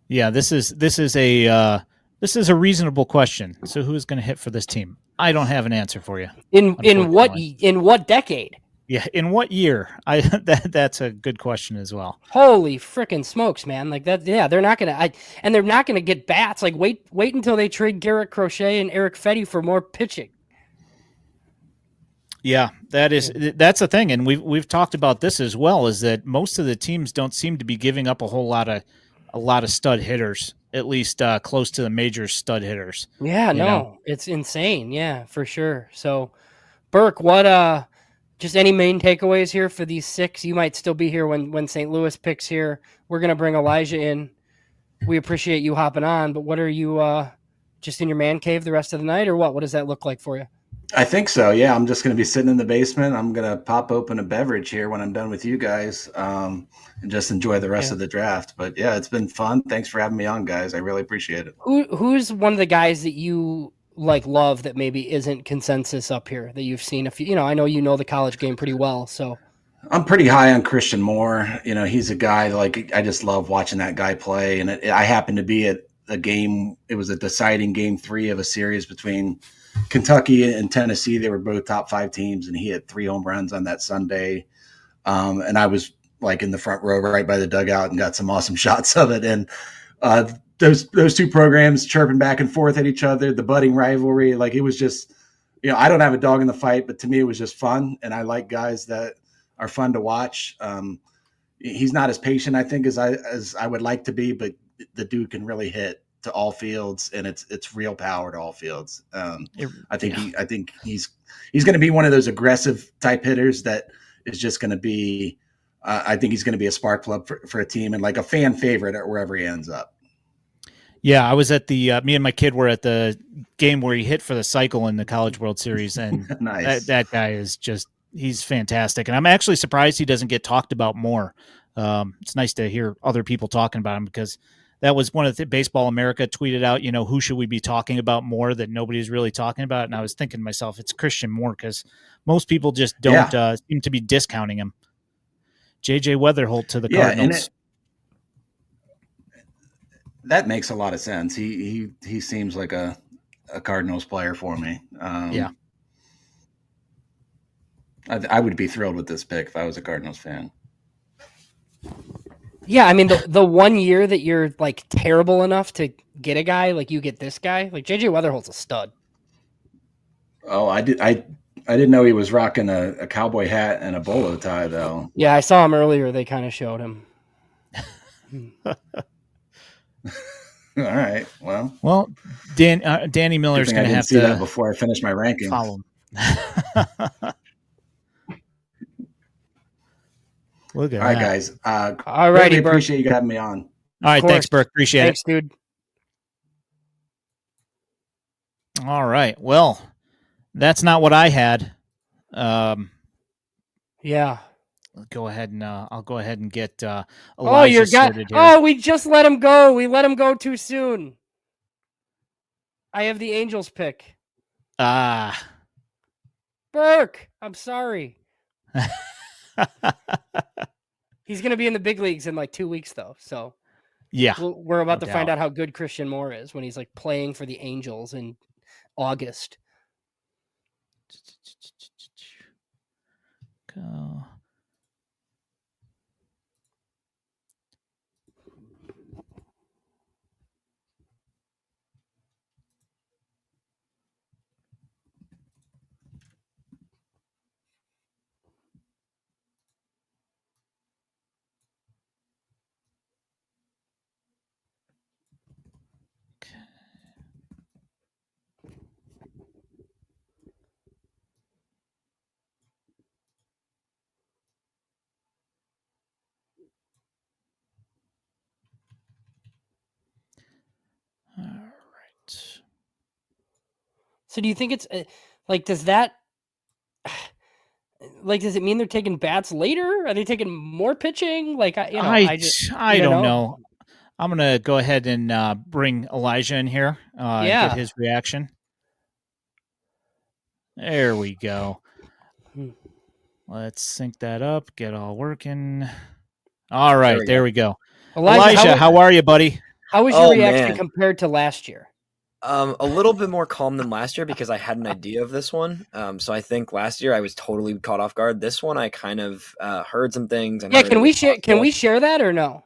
Speaker 1: Yeah, this is a reasonable question. So who is going to hit for this team? I don't have an answer for you.
Speaker 2: In what decade?
Speaker 1: Yeah, in what year? That's a good question as well.
Speaker 2: Holy frickin' smokes, man! Like that. Yeah, they're not gonna. And they're not gonna get bats. Like wait until they trade Garrett Crochet and Eric Fetty for more pitching.
Speaker 1: Yeah, that's the thing, and we've talked about this as well. Is that most of the teams don't seem to be giving up a lot of stud hitters, at least close to the major stud hitters.
Speaker 2: Yeah, no, it's insane. Yeah, for sure. So, Burke, what just any main takeaways here for these 6? You might still be here when St. Louis picks here. We're gonna bring Elijah in. We appreciate you hopping on, but what are you just in your man cave the rest of the night, or what? What does that look like for you?
Speaker 3: I think so. Yeah, I'm just going to be sitting in the basement. I'm going to pop open a beverage here when I'm done with you guys, and just enjoy the rest of the draft. But yeah, it's been fun. Thanks for having me on, guys. I really appreciate it.
Speaker 2: Who's one of the guys that you love that maybe isn't consensus up here that you've seen a few? I know you know the college game pretty well, so.
Speaker 3: I'm pretty high on Christian Moore. He's a guy I just love watching that guy play. And I happened to be at a game. It was a deciding game 3 of a series between Kentucky and Tennessee. They were both top 5 teams, and he had 3 home runs on that Sunday. And I was in the front row right by the dugout and got some awesome shots of it. And those 2 programs chirping back and forth at each other, the budding rivalry, it was just, I don't have a dog in the fight, but to me it was just fun. And I like guys that are fun to watch. He's not as patient, I think, as I would like to be, but the dude can really hit to all fields, and it's real power to all fields. I think he's going to be one of those aggressive type hitters that is just going to be. I think he's going to be a spark plug for a team and a fan favorite at wherever he ends up.
Speaker 1: Yeah, I was at the me and my kid were at the game where he hit for the cycle in the College World Series, and
Speaker 3: nice.
Speaker 1: that guy is he's fantastic, and I'm actually surprised he doesn't get talked about more. It's nice to hear other people talking about him, because that was one of the Baseball America tweeted out, who should we be talking about more that nobody's really talking about? And I was thinking to myself, it's Christian Moore, because most people just don't seem to be discounting him. JJ Weatherholt to the Cardinals.
Speaker 3: That makes a lot of sense. He seems like a Cardinals player for me.
Speaker 1: Yeah.
Speaker 3: I would be thrilled with this pick if I was a Cardinals fan.
Speaker 2: Yeah, I mean the 1 year that you're terrible enough to get a guy, you get this guy, JJ Weatherholt's a stud.
Speaker 3: Oh, I didn't know he was rocking a cowboy hat and a bolo tie though.
Speaker 2: Yeah, I saw him earlier. They kind of showed him.
Speaker 3: All right.
Speaker 1: Well, Danny Miller's going to have to
Speaker 3: see that before I finish my rankings.
Speaker 1: Follow him. Look at
Speaker 3: all right,
Speaker 1: that.
Speaker 3: guys.
Speaker 2: All right,
Speaker 3: really appreciate you having me on.
Speaker 1: All right, thanks, Burke. Appreciate
Speaker 2: thanks,
Speaker 1: it.
Speaker 2: Dude.
Speaker 1: All right. Well, that's not what I had.
Speaker 2: Yeah.
Speaker 1: Go ahead and I'll go ahead and get Elijah
Speaker 2: sorted here. Oh, we just let him go. We let him go too soon. I have the Angels pick. Burke, I'm sorry. He's going to be in the big leagues in 2 weeks, though. So
Speaker 1: yeah,
Speaker 2: we're about to find out how good Christian Moore is when he's playing for the Angels in August.
Speaker 1: Go.
Speaker 2: So do you think it's like, does that, like, does it mean they're taking bats later? Are they taking more pitching? Like, I
Speaker 1: don't know. I'm going to go ahead and bring Elijah in here and get his reaction. There we go. Let's sync that up, get all working. All right, there we go. Elijah, how are you, buddy?
Speaker 2: How was your reaction compared to last year?
Speaker 4: A little bit more calm than last year because I had an idea of this one. So I think last year I was totally caught off guard. This one I kind of heard some things.
Speaker 2: Yeah, can we share that or no?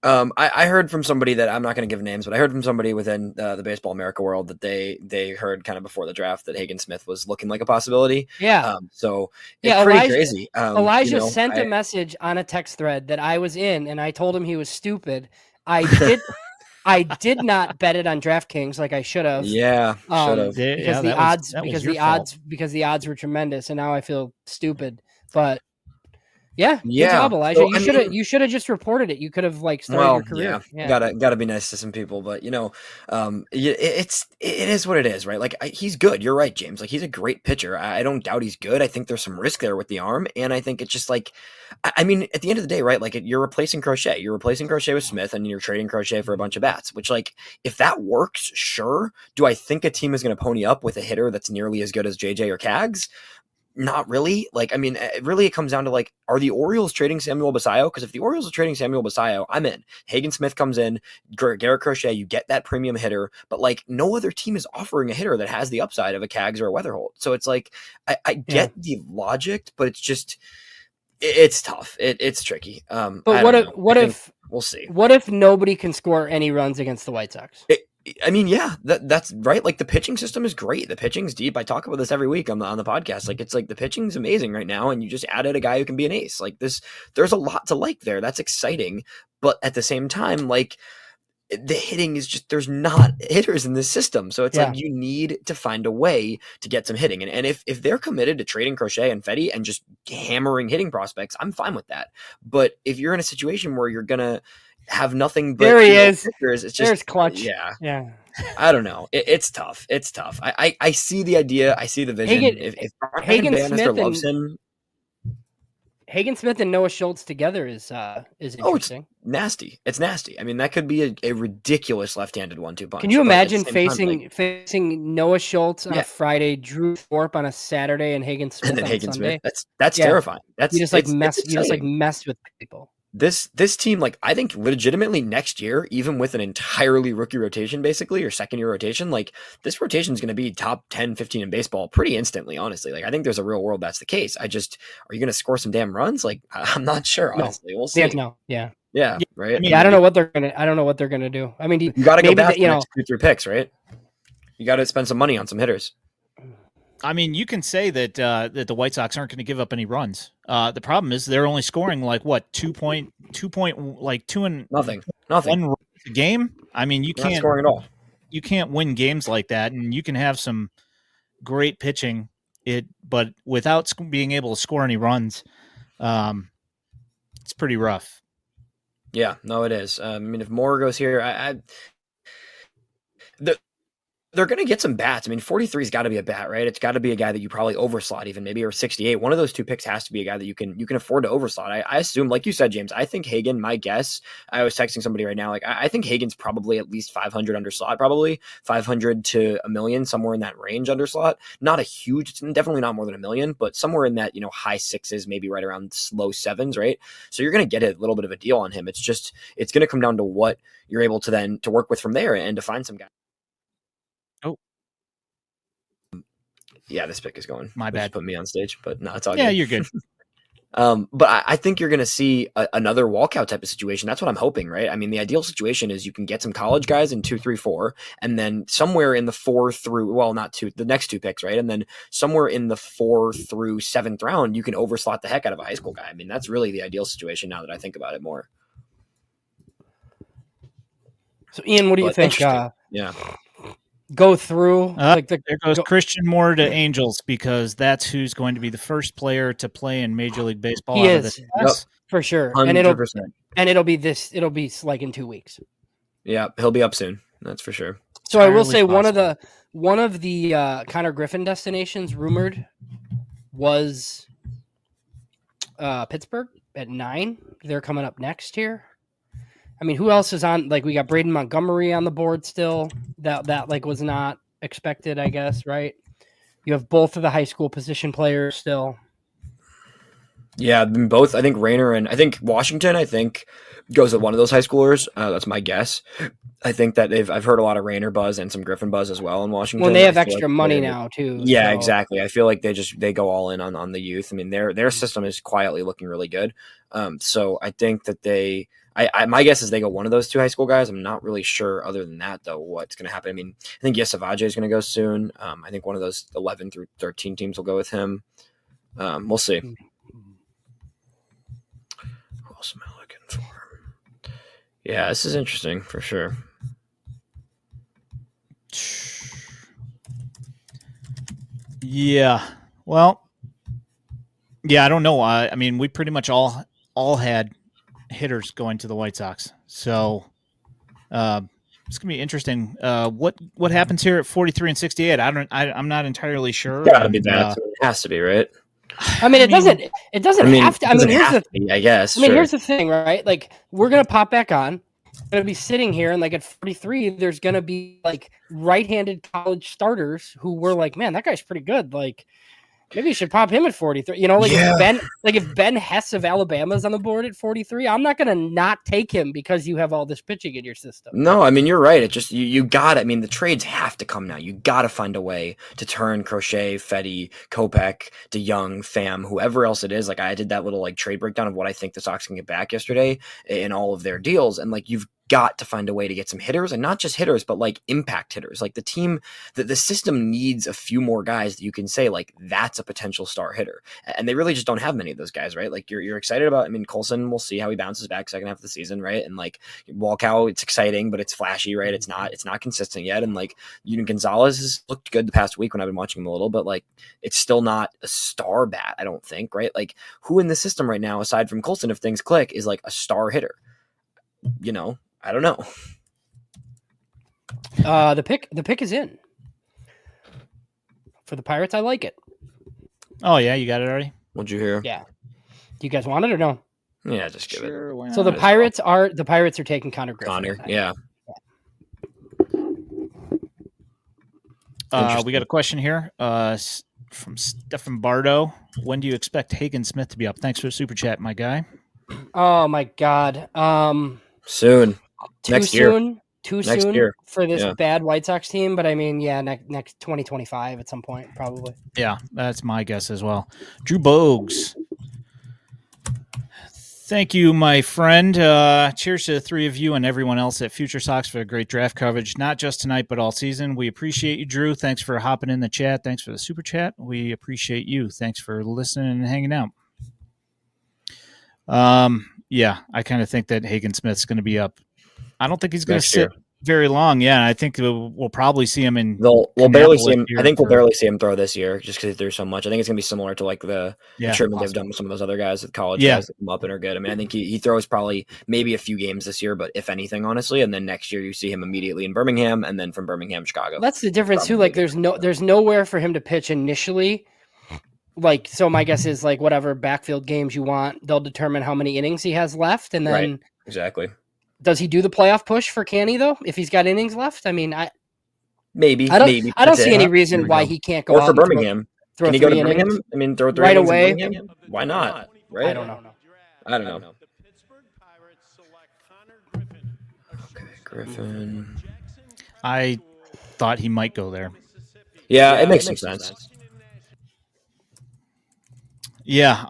Speaker 4: I heard from somebody that I'm not going to give names, but I heard from somebody within the Baseball America world that they heard kind of before the draft that Hagen Smith was looking like a possibility.
Speaker 2: Yeah.
Speaker 4: So it's pretty crazy.
Speaker 2: Elijah sent a message on a text thread that I was in, and I told him he was stupid. I did not bet it on DraftKings like I should have.
Speaker 4: Yeah, should have.
Speaker 2: Because the odds were tremendous, and now I feel stupid. But yeah, good job, Elijah. So, you should have just reported it. You could have started your career.
Speaker 4: Yeah. Gotta be nice to some people, but it is what it is, right? Like he's good. You're right, James. Like he's a great pitcher. I don't doubt he's good. I think there's some risk there with the arm, and I think it's just like, I mean, at the end of the day, right? Like you're replacing Crochet. You're replacing Crochet with Smith, and you're trading Crochet for a bunch of bats. Which, like, if that works, sure. Do I think a team is going to pony up with a hitter that's nearly as good as JJ or Cags? Not really. Like, I mean, it comes down to like, are the Orioles trading Samuel Basallo? Because if the Orioles are trading Samuel Basallo, I'm in. Hagen Smith comes in, Garrett Crochet, you get that premium hitter, but like no other team is offering a hitter that has the upside of a Cags or a Weatherholt. So it's like, I get the logic, but it's just, it's tough. It's tricky.
Speaker 2: But what if
Speaker 4: we'll see.
Speaker 2: What if nobody can score any runs against the White Sox?
Speaker 4: I mean, yeah, that's right. Like the pitching system is great. The pitching's deep. I talk about this every week on the podcast. Like it's like the pitching's amazing right now, and you just added a guy who can be an ace. Like this, there's a lot to like there. That's exciting, but at the same time, like the hitting is just there's not hitters in this system, so it's like you need to find a way to get some hitting. And if they're committed to trading Crochet and Fetty and just hammering hitting prospects, I'm fine with that. But if you're in a situation where you're gonna have nothing but
Speaker 2: there he is.
Speaker 4: Pitchers, it's just
Speaker 2: there's Clutch.
Speaker 4: Yeah. I don't know. It's tough. It's tough. I see the idea. I see the vision. If
Speaker 2: Hagen
Speaker 4: Bannister loves him,
Speaker 2: Hagen Smith and Noah Schultz together is interesting.
Speaker 4: It's nasty. It's nasty. I mean, that could be a ridiculous left-handed 1-2 punch.
Speaker 2: Can you imagine facing Noah Schultz on a Friday, Drew Thorpe on a Saturday, and Hagen Smith on Sunday?
Speaker 4: That's terrifying. That's
Speaker 2: you just mess with people.
Speaker 4: This team, like, I think legitimately next year, even with an entirely rookie rotation, basically, or second year rotation, like this rotation is going to be top 10, 15 in baseball pretty instantly, honestly. Like, I think there's a real world that's the case. Are you going to score some damn runs? Like, I'm not sure, honestly. We'll see.
Speaker 2: Yeah,
Speaker 4: right.
Speaker 2: I mean, I don't know what they're gonna do. I mean,
Speaker 4: you got to go back to the next 2-3 picks, right? You got to spend some money on some hitters.
Speaker 1: I mean, you can say that that the White Sox aren't going to give up any runs. The problem is they're only scoring like what 2 and
Speaker 4: nothing
Speaker 1: one run a game. I mean, you can't
Speaker 4: scoring at all.
Speaker 1: You can't win games like that, and you can have some great pitching, but without being able to score any runs, it's pretty rough.
Speaker 4: Yeah, no, it is. I mean, if Moore goes here, they're going to get some bats. I mean, 43's got to be a bat, right? It's got to be a guy that you probably overslot even maybe, or 68. One of those two picks has to be a guy that you can afford to overslot. I assume, like you said, James, I think Hagen, my guess, I was texting somebody right now, like I think Hagen's probably at least 500 underslot, probably 500 to $1 million, somewhere in that range underslot. Not a huge, it's definitely not more than $1 million, but somewhere in that, high sixes, maybe right around low sevens, right? So you're going to get a little bit of a deal on him. It's going to come down to what you're able to then to work with from there and to find some guy. Yeah, this pick is going.
Speaker 1: My bad.
Speaker 4: Put me on stage, but no, it's all
Speaker 1: good. Yeah,
Speaker 4: you're
Speaker 1: good.
Speaker 4: But I think you're going to see another walkout type of situation. That's what I'm hoping, right? I mean, the ideal situation is you can get some college guys in 2, 3, 4, and then somewhere in the 4 through, well, not 2, the next 2 picks, right? And then somewhere in the 4 through 7th round, you can overslot the heck out of a high school guy. I mean, that's really the ideal situation now that I think about it more.
Speaker 2: So, Ian, what do you think?
Speaker 4: Yeah.
Speaker 2: Go through
Speaker 1: there goes Christian Moore to Angels, because that's who's going to be the first player to play in Major League Baseball.
Speaker 2: He is for sure,
Speaker 4: 100%.
Speaker 2: and it'll be like in 2 weeks.
Speaker 4: Yeah, he'll be up soon. That's for sure.
Speaker 2: So I will say one of the Connor Griffin destinations rumored was Pittsburgh at 9. They're coming up next here. I mean, who else is on? Like, we got Braden Montgomery on the board still. That like was not expected, I guess, right? You have both of the high school position players still.
Speaker 4: Yeah, both. I think Rayner and I think Washington. I think goes with one of those high schoolers. That's my guess. I think that I've heard a lot of Rayner buzz and some Griffin buzz as well in Washington.
Speaker 2: Well, they have extra money now too.
Speaker 4: Yeah, so. Exactly. I feel like they go all in on the youth. I mean, their system is quietly looking really good. So I think that my guess is they go one of those two high school guys. I'm not really sure other than that, though, what's going to happen. I mean, I think Yesavaje is going to go soon. I think one of those 11 through 13 teams will go with him. We'll see. Who else am I looking for? Yeah, this is interesting for sure.
Speaker 1: Yeah. Well, yeah, I don't know. I mean, we pretty much all had hitters going to the White Sox. So it's gonna be interesting. What happens here at 43 and 68? I'm not entirely sure.
Speaker 4: It's gotta be that. It has to be, right?
Speaker 2: I mean, it doesn't have to. I mean, here's
Speaker 4: I guess.
Speaker 2: I mean, here's the thing, right? Like, we're gonna pop back on. We're gonna be sitting here, and like at 43, there's gonna be like right-handed college starters who were like, man, that guy's pretty good. Like, maybe you should pop him at 43. You know, like if Ben Hess of Alabama's on the board at 43, I'm not gonna not take him because you have all this pitching in your system.
Speaker 4: No, I mean, you're right. It just you got it. I mean, the trades have to come now. You got to find a way to turn Crochet, Fetty, Kopech, DeYoung, Pham, whoever else it is. Like, I did that little like trade breakdown of what I think the Sox can get back yesterday in all of their deals, and like you've got to find a way to get some hitters, and not just hitters, but like impact hitters. Like the team, the system needs a few more guys that you can say like that's a potential star hitter, and they really just don't have many of those guys, right? Like you're excited about. I mean, Colson, we'll see how he bounces back second half of the season, right? And like Walkow, it's exciting, but it's flashy, right? It's not consistent yet. And like Gonzalez has looked good the past week when I've been watching him a little, but like it's still not a star bat, I don't think, right? Like who in the system right now, aside from Colson, if things click, is like a star hitter? You know. I don't know.
Speaker 2: The pick is in for the Pirates. I like it.
Speaker 1: Oh yeah, you got it already.
Speaker 4: What'd you hear?
Speaker 2: Yeah. Do you guys want it or no?
Speaker 4: Yeah, just give it.
Speaker 2: So the Pirates are taking Connor Griffin.
Speaker 4: Connor, yeah.
Speaker 1: We got a question here from Stefan Bardo. When do you expect Hagen Smith to be up? Thanks for the super chat, my guy.
Speaker 2: Oh my God.
Speaker 4: Soon.
Speaker 2: Too
Speaker 4: next
Speaker 2: soon.
Speaker 4: Year.
Speaker 2: Too
Speaker 4: next
Speaker 2: soon
Speaker 4: year.
Speaker 2: For this bad White Sox team, but I mean, yeah, next 2025 at some point, probably.
Speaker 1: Yeah, that's my guess as well. Drew Bogues. Thank you, my friend. Cheers to the three of you and everyone else at FutureSox for the great draft coverage, not just tonight, but all season. We appreciate you, Drew. Thanks for hopping in the chat. Thanks for the super chat. We appreciate you. Thanks for listening and hanging out. Yeah, I kind of think that Hagen Smith's going to be up. I don't think he's going to sit very long. Yeah, I think we'll probably see him in.
Speaker 4: We'll barely see him. I think we'll barely see him throw this year, just because there's so much. I think it's going to be similar to like the treatment they've done with some of those other guys with college guys that come up and are good. I mean, I think he throws probably maybe a few games this year, but if anything, honestly, and then next year you see him immediately in Birmingham, and then from Birmingham, Chicago.
Speaker 2: That's the difference too. Like there's nowhere for him to pitch initially. Like, so my guess is like whatever backfield games you want, they'll determine how many innings he has left, and then
Speaker 4: exactly.
Speaker 2: Does he do the playoff push for Canny though? If he's got innings left, I mean, I don't see any reason why he can't go.
Speaker 4: Or for Birmingham,
Speaker 2: throw
Speaker 4: can he go to Birmingham? Innings? I mean, throw 3
Speaker 2: right away.
Speaker 4: Why not? Right?
Speaker 2: I don't know.
Speaker 4: Okay, Griffin.
Speaker 1: I thought he might go there.
Speaker 4: Yeah, it makes some sense.
Speaker 1: Yeah.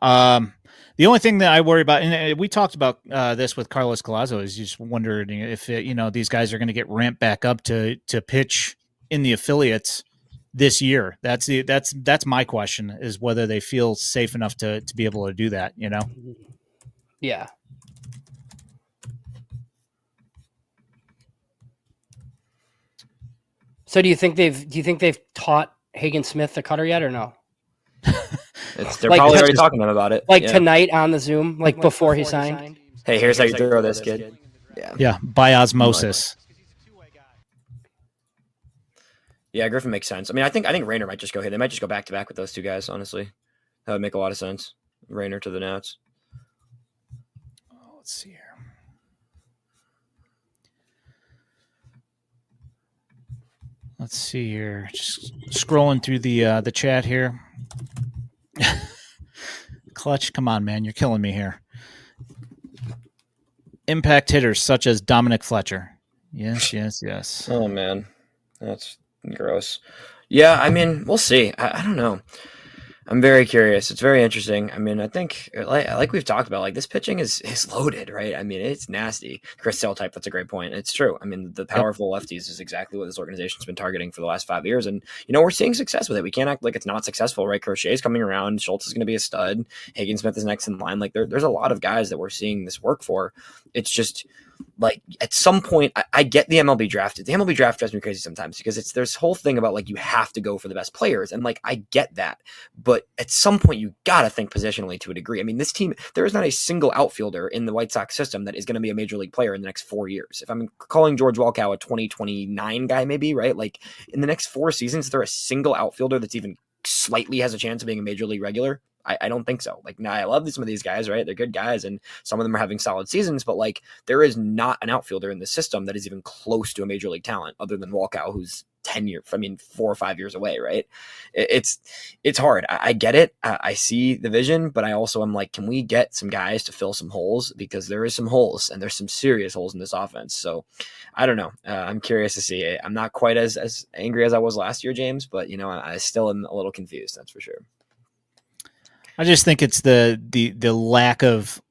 Speaker 1: The only thing that I worry about, and we talked about this with Carlos Collazo, is just wondering if these guys are going to get ramped back up to pitch in the affiliates this year. That's my question, is whether they feel safe enough to be able to do that. You know?
Speaker 2: Yeah. So do you think they've taught Hagen Smith the cutter yet, or no?
Speaker 4: They're like, probably already talking to him about it.
Speaker 2: Like tonight on the Zoom, like before he signed.
Speaker 4: Hey, here's how you throw this, kid.
Speaker 1: Yeah, by osmosis.
Speaker 4: Yeah, Griffin makes sense. I mean, I think Rainer might just go here. They might just go back to back with those two guys. Honestly, that would make a lot of sense. Rainer to the Nats.
Speaker 1: Let's see here. Let's see here. Just scrolling through the chat here. Clutch, come on, man, you're killing me here. Impact hitters such as Dominic Fletcher. Yes.
Speaker 4: Oh man, that's gross. Yeah, I mean, we'll see. I don't know. I'm very curious. It's very interesting. I mean, I think like we've talked about, like this pitching is loaded, right? I mean, it's nasty. Chris Sale type. That's a great point. It's true. I mean, the powerful lefties is exactly what this organization's been targeting for the last 5 years, and we're seeing success with it. We can't act like it's not successful, right? Crochet's coming around. Schultz is going to be a stud. Hagen Smith is next in line. Like there's a lot of guys that we're seeing this work for. It's just like at some point, I get the MLB draft. The MLB draft drives me crazy sometimes because it's this whole thing about like you have to go for the best players, and like I get that, but at some point you gotta think positionally to a degree. I mean, this team, there is not a single outfielder in the White Sox system that is going to be a major league player in the next 4 years. If I'm calling George Walkow a 2029 guy, maybe, right? Like in the next 4 seasons, is there a single outfielder that's even slightly has a chance of being a major league regular? I don't think so. Like, now I love some of these guys, right? They're good guys, and some of them are having solid seasons, but like, there is not an outfielder in the system that is even close to a major league talent other than Walkout, who's 4 or 5 years away, right? It's hard. I get it. I see the vision, but I also am like, can we get some guys to fill some holes? Because there is some holes, and there's some serious holes in this offense. So I don't know. I'm curious to see. I'm not quite as angry as I was last year, James, but I still am a little confused. That's for sure.
Speaker 1: I just think it's the lack of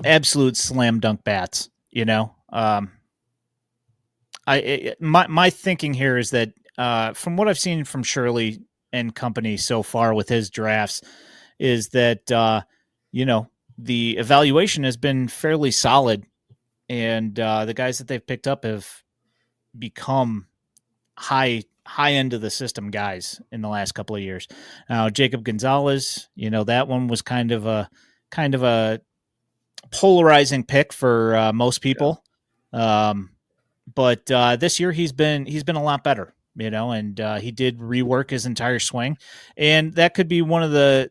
Speaker 1: absolute slam dunk bats. My thinking here is that from what I've seen from Shirley and company so far with his drafts, is that the evaluation has been fairly solid, and the guys that they've picked up have become high end of the system guys in the last couple of years. Now, Jacob Gonzalez, that one was kind of a polarizing pick for most people. Yeah. But this year he's been a lot better, and he did rework his entire swing, and that could be one of the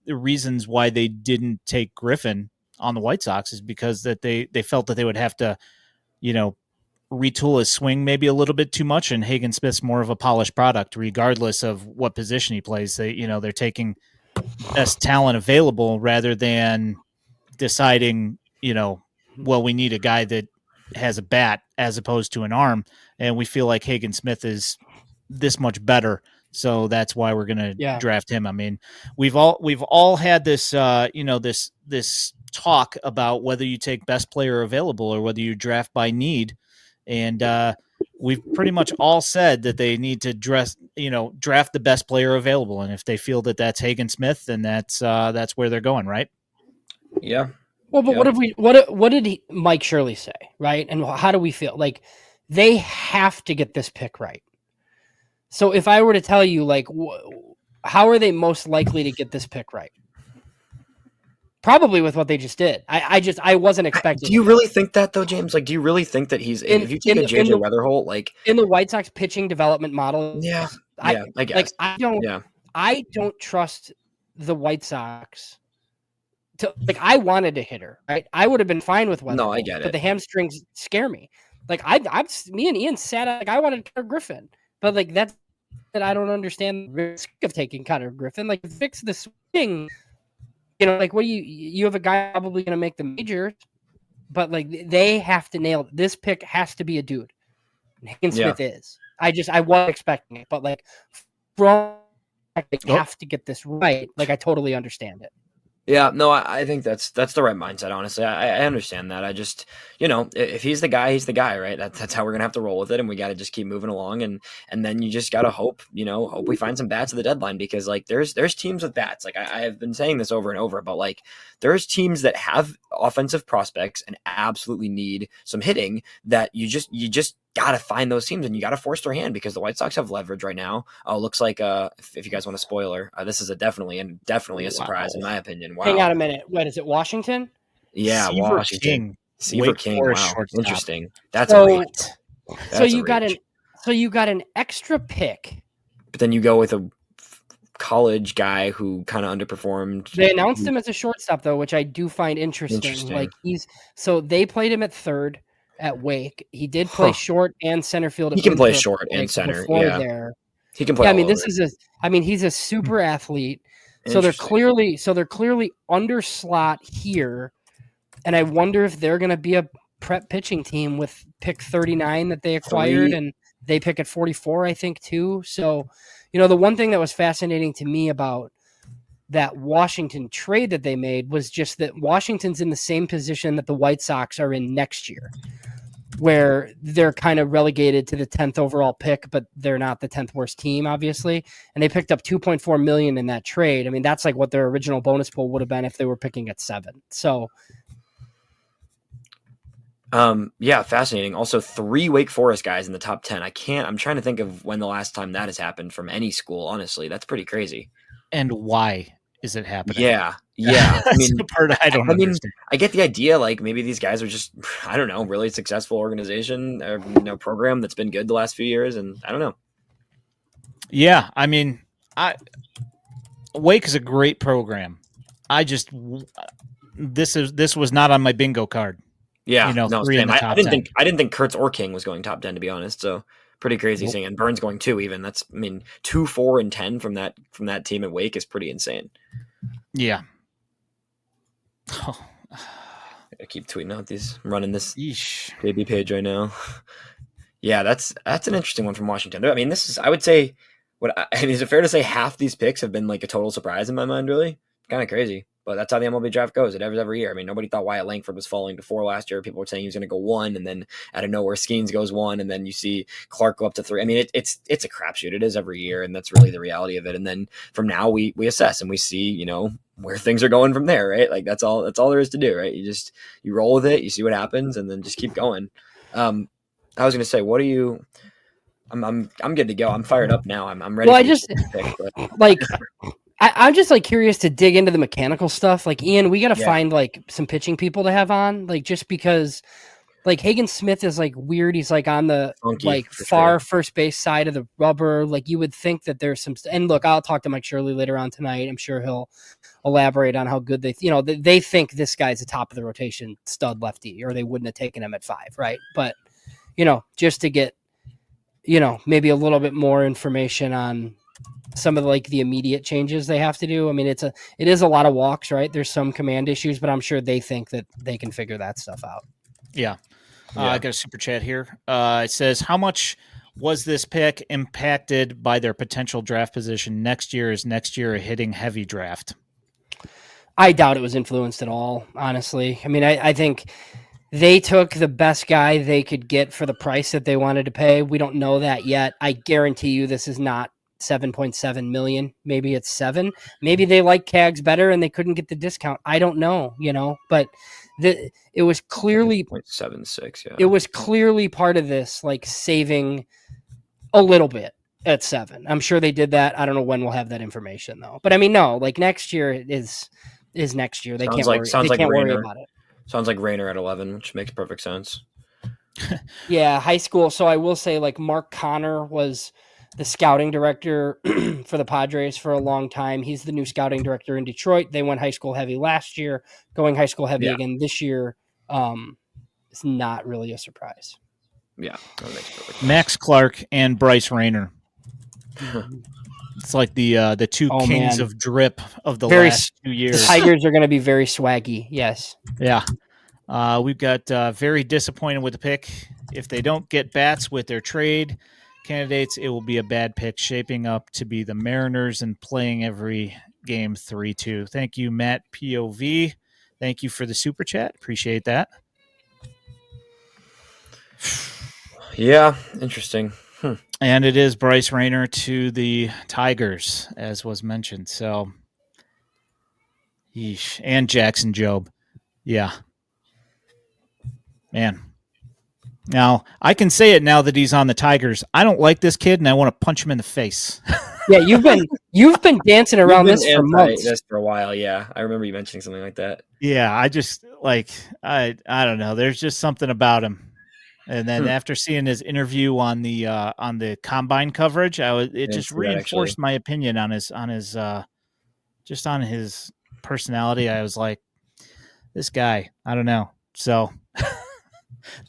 Speaker 1: reasons why they didn't take Griffin on the White Sox, is because that they felt that they would have to, retool his swing maybe a little bit too much, and Hagen Smith's more of a polished product regardless of what position he plays. They're taking best talent available rather than deciding, well, we need a guy that has a bat as opposed to an arm, and we feel like Hagen Smith is this much better, so that's why we're going to draft him. I mean, we've all had this this talk about whether you take best player available or whether you draft by need. And we've pretty much all said that they need to draft the best player available. And if they feel that that's Hagen Smith, then that's where they're going, right?
Speaker 4: Yeah.
Speaker 2: Well, but what did Mike Shirley say, right? And how do we feel? Like, they have to get this pick right. So if I were to tell you, like, how are they most likely to get this pick right? Probably with what they just did. I wasn't expecting.
Speaker 4: Do you really think that though, James? Like, do you really think that he's if you take a JJ Weatherholt, like
Speaker 2: in the White Sox pitching development model?
Speaker 4: Yeah, I guess.
Speaker 2: Like, I don't trust the White Sox to, like, I wanted a hitter, right? I would have been fine with Weatherholt.
Speaker 4: No, I get it.
Speaker 2: But the hamstrings scare me. Like, me and Ian sat like, I wanted Connor Griffin, but like that I don't understand the risk of taking Connor Griffin. Like, fix the swing. Like, what do you have a guy probably going to make the majors, but like they have to nail it. This pick has to be a dude. And Hagen Smith is. I wasn't expecting it, but like from they have to get this right. Like, I totally understand it.
Speaker 4: Yeah, no, I think that's the right mindset. Honestly, I understand that. I just, if he's the guy, he's the guy, right? That's how we're gonna have to roll with it, and we got to just keep moving along, and then you just gotta hope we find some bats at the deadline, because like there's teams with bats. Like I have been saying this over and over, but like there's teams that have offensive prospects and absolutely need some hitting that you just got to find those teams, and you got to force their hand, because the White Sox have leverage right now. Looks like if you guys want a spoiler, this is definitely a surprise in my opinion. Wow.
Speaker 2: Hang on a minute. What is it? Washington?
Speaker 4: Yeah,
Speaker 1: Seaver
Speaker 4: Washington.
Speaker 1: King.
Speaker 4: Seaver King. Wow, interesting. That's
Speaker 2: so,
Speaker 4: a reach.
Speaker 2: So you got an So you got an extra pick.
Speaker 4: But then you go with a college guy who kind of underperformed.
Speaker 2: They announced him as a shortstop, though, which I do find interesting. Like so they played him at third at Wake. He did play short and center field.
Speaker 4: He can play short and center. Yeah,
Speaker 2: there.
Speaker 4: He can play.
Speaker 2: Yeah, I mean, he's a super athlete. So they're clearly under slot here, and I wonder if they're going to be a prep pitching team with pick 39 that they acquired, and they pick at 44, I think, too. So, the one thing that was fascinating to me about that Washington trade that they made was just that Washington's in the same position that the White Sox are in next year, where they're kind of relegated to the 10th overall pick, but they're not the 10th worst team, obviously. And they picked up $2.4 million in that trade. I mean, that's like what their original bonus pool would have been if they were picking at 7. So,
Speaker 4: yeah, fascinating. Also, 3 Wake Forest guys in the top 10. I'm trying to think of when the last time that has happened from any school. Honestly, that's pretty crazy.
Speaker 1: And why is it happening?
Speaker 4: Yeah.
Speaker 1: I mean, the part I don't understand.
Speaker 4: I get the idea. Like maybe these guys are just, I don't know, really successful organization or program that's been good the last few years, and I don't know.
Speaker 1: Yeah, I mean, Wake is a great program. This was not on my bingo card.
Speaker 4: Yeah,
Speaker 1: same.
Speaker 4: I didn't think Kurtz or King was going top 10, to be honest. So pretty crazy seeing, and Burns going 2 even. That's 2, 4, and 10 from that team at Wake is pretty insane.
Speaker 1: Yeah.
Speaker 4: I keep tweeting out these. I'm running this JB page right now. Yeah, that's an interesting one from Washington. I mean, this is, I would say, is it fair to say half these picks have been like a total surprise in my mind? Really, kind of crazy. But that's how the MLB draft goes. It happens every year. I mean, nobody thought Wyatt Langford was falling to 4 last year. People were saying he was going to go 1, and then out of nowhere, Skeens goes 1, and then you see Clark go up to 3. I mean, it's a crapshoot. It is every year, and that's really the reality of it. And then from now, we assess and we see, where things are going from there, right? Like that's all there is to do, right? You roll with it, you see what happens, and then just keep going. I was going to say, what are you? I'm good to go. I'm fired up now. I'm ready.
Speaker 2: Well, I'm just like curious to dig into the mechanical stuff. Like Ian, we got to find like some pitching people to have on, like just because like Hagen Smith is like weird. He's like on the far first base side of the rubber. Like you would think that there's some, and look, I'll talk to Mike Shirley later on tonight. I'm sure he'll elaborate on how good they think this guy's the top of the rotation stud lefty, or they wouldn't have taken him at 5. Right. But, just to get, maybe a little bit more information on some of the immediate changes they have to do. I mean, it is a lot of walks, right? There's some command issues, but I'm sure they think that they can figure that stuff out.
Speaker 1: Yeah. I got a super chat here. It says, how much was this pick impacted by their potential draft position next year? Is next year a hitting heavy draft?
Speaker 2: I doubt it was influenced at all, honestly. I mean, I think they took the best guy they could get for the price that they wanted to pay. We don't know that yet. I guarantee you this is not 7.7 million. Maybe it's 7. Maybe they like Cags better and they couldn't get the discount. I don't know, but it was clearly
Speaker 4: 0.76. Yeah.
Speaker 2: It was clearly part of this, like saving a little bit at 7. I'm sure they did that. I don't know when we'll have that information though. But I mean, no, like next year is next year. They can't worry about it.
Speaker 4: Sounds like Rainer at 11, which makes perfect sense.
Speaker 2: Yeah, high school. So I will say, like, Mark Connor was the scouting director for the Padres for a long time. He's the new scouting director in Detroit. They went high school heavy last year, going high school heavy again this year. It's not really a surprise.
Speaker 4: Yeah. That makes perfect sense.
Speaker 1: Max Clark and Bryce Rainer. It's like the two kings of drip of the last 2 years.
Speaker 2: The Tigers are going to be very swaggy. Yes.
Speaker 1: Yeah. We've got very disappointed with the pick. If they don't get bats with their trade candidates, it will be a bad pick, shaping up to be the Mariners and playing every game 3-2. Thank you, Matt POV. Thank you for the super chat. Appreciate that.
Speaker 4: Yeah, interesting.
Speaker 1: And it is Bryce Rainer to the Tigers, as was mentioned. So, and Jackson Jobe. Yeah. Man. Now, I can say it now that he's on the Tigers. I don't like this kid, and I want to punch him in the face.
Speaker 2: Yeah, you've been dancing around this for months.
Speaker 4: This for a while, yeah. I remember you mentioning something like that.
Speaker 1: Yeah, I just, I don't know. There's just something about him. And then after seeing his interview on the combine coverage, it just reinforced my opinion on his just on his personality. I was like, this guy, I don't know. So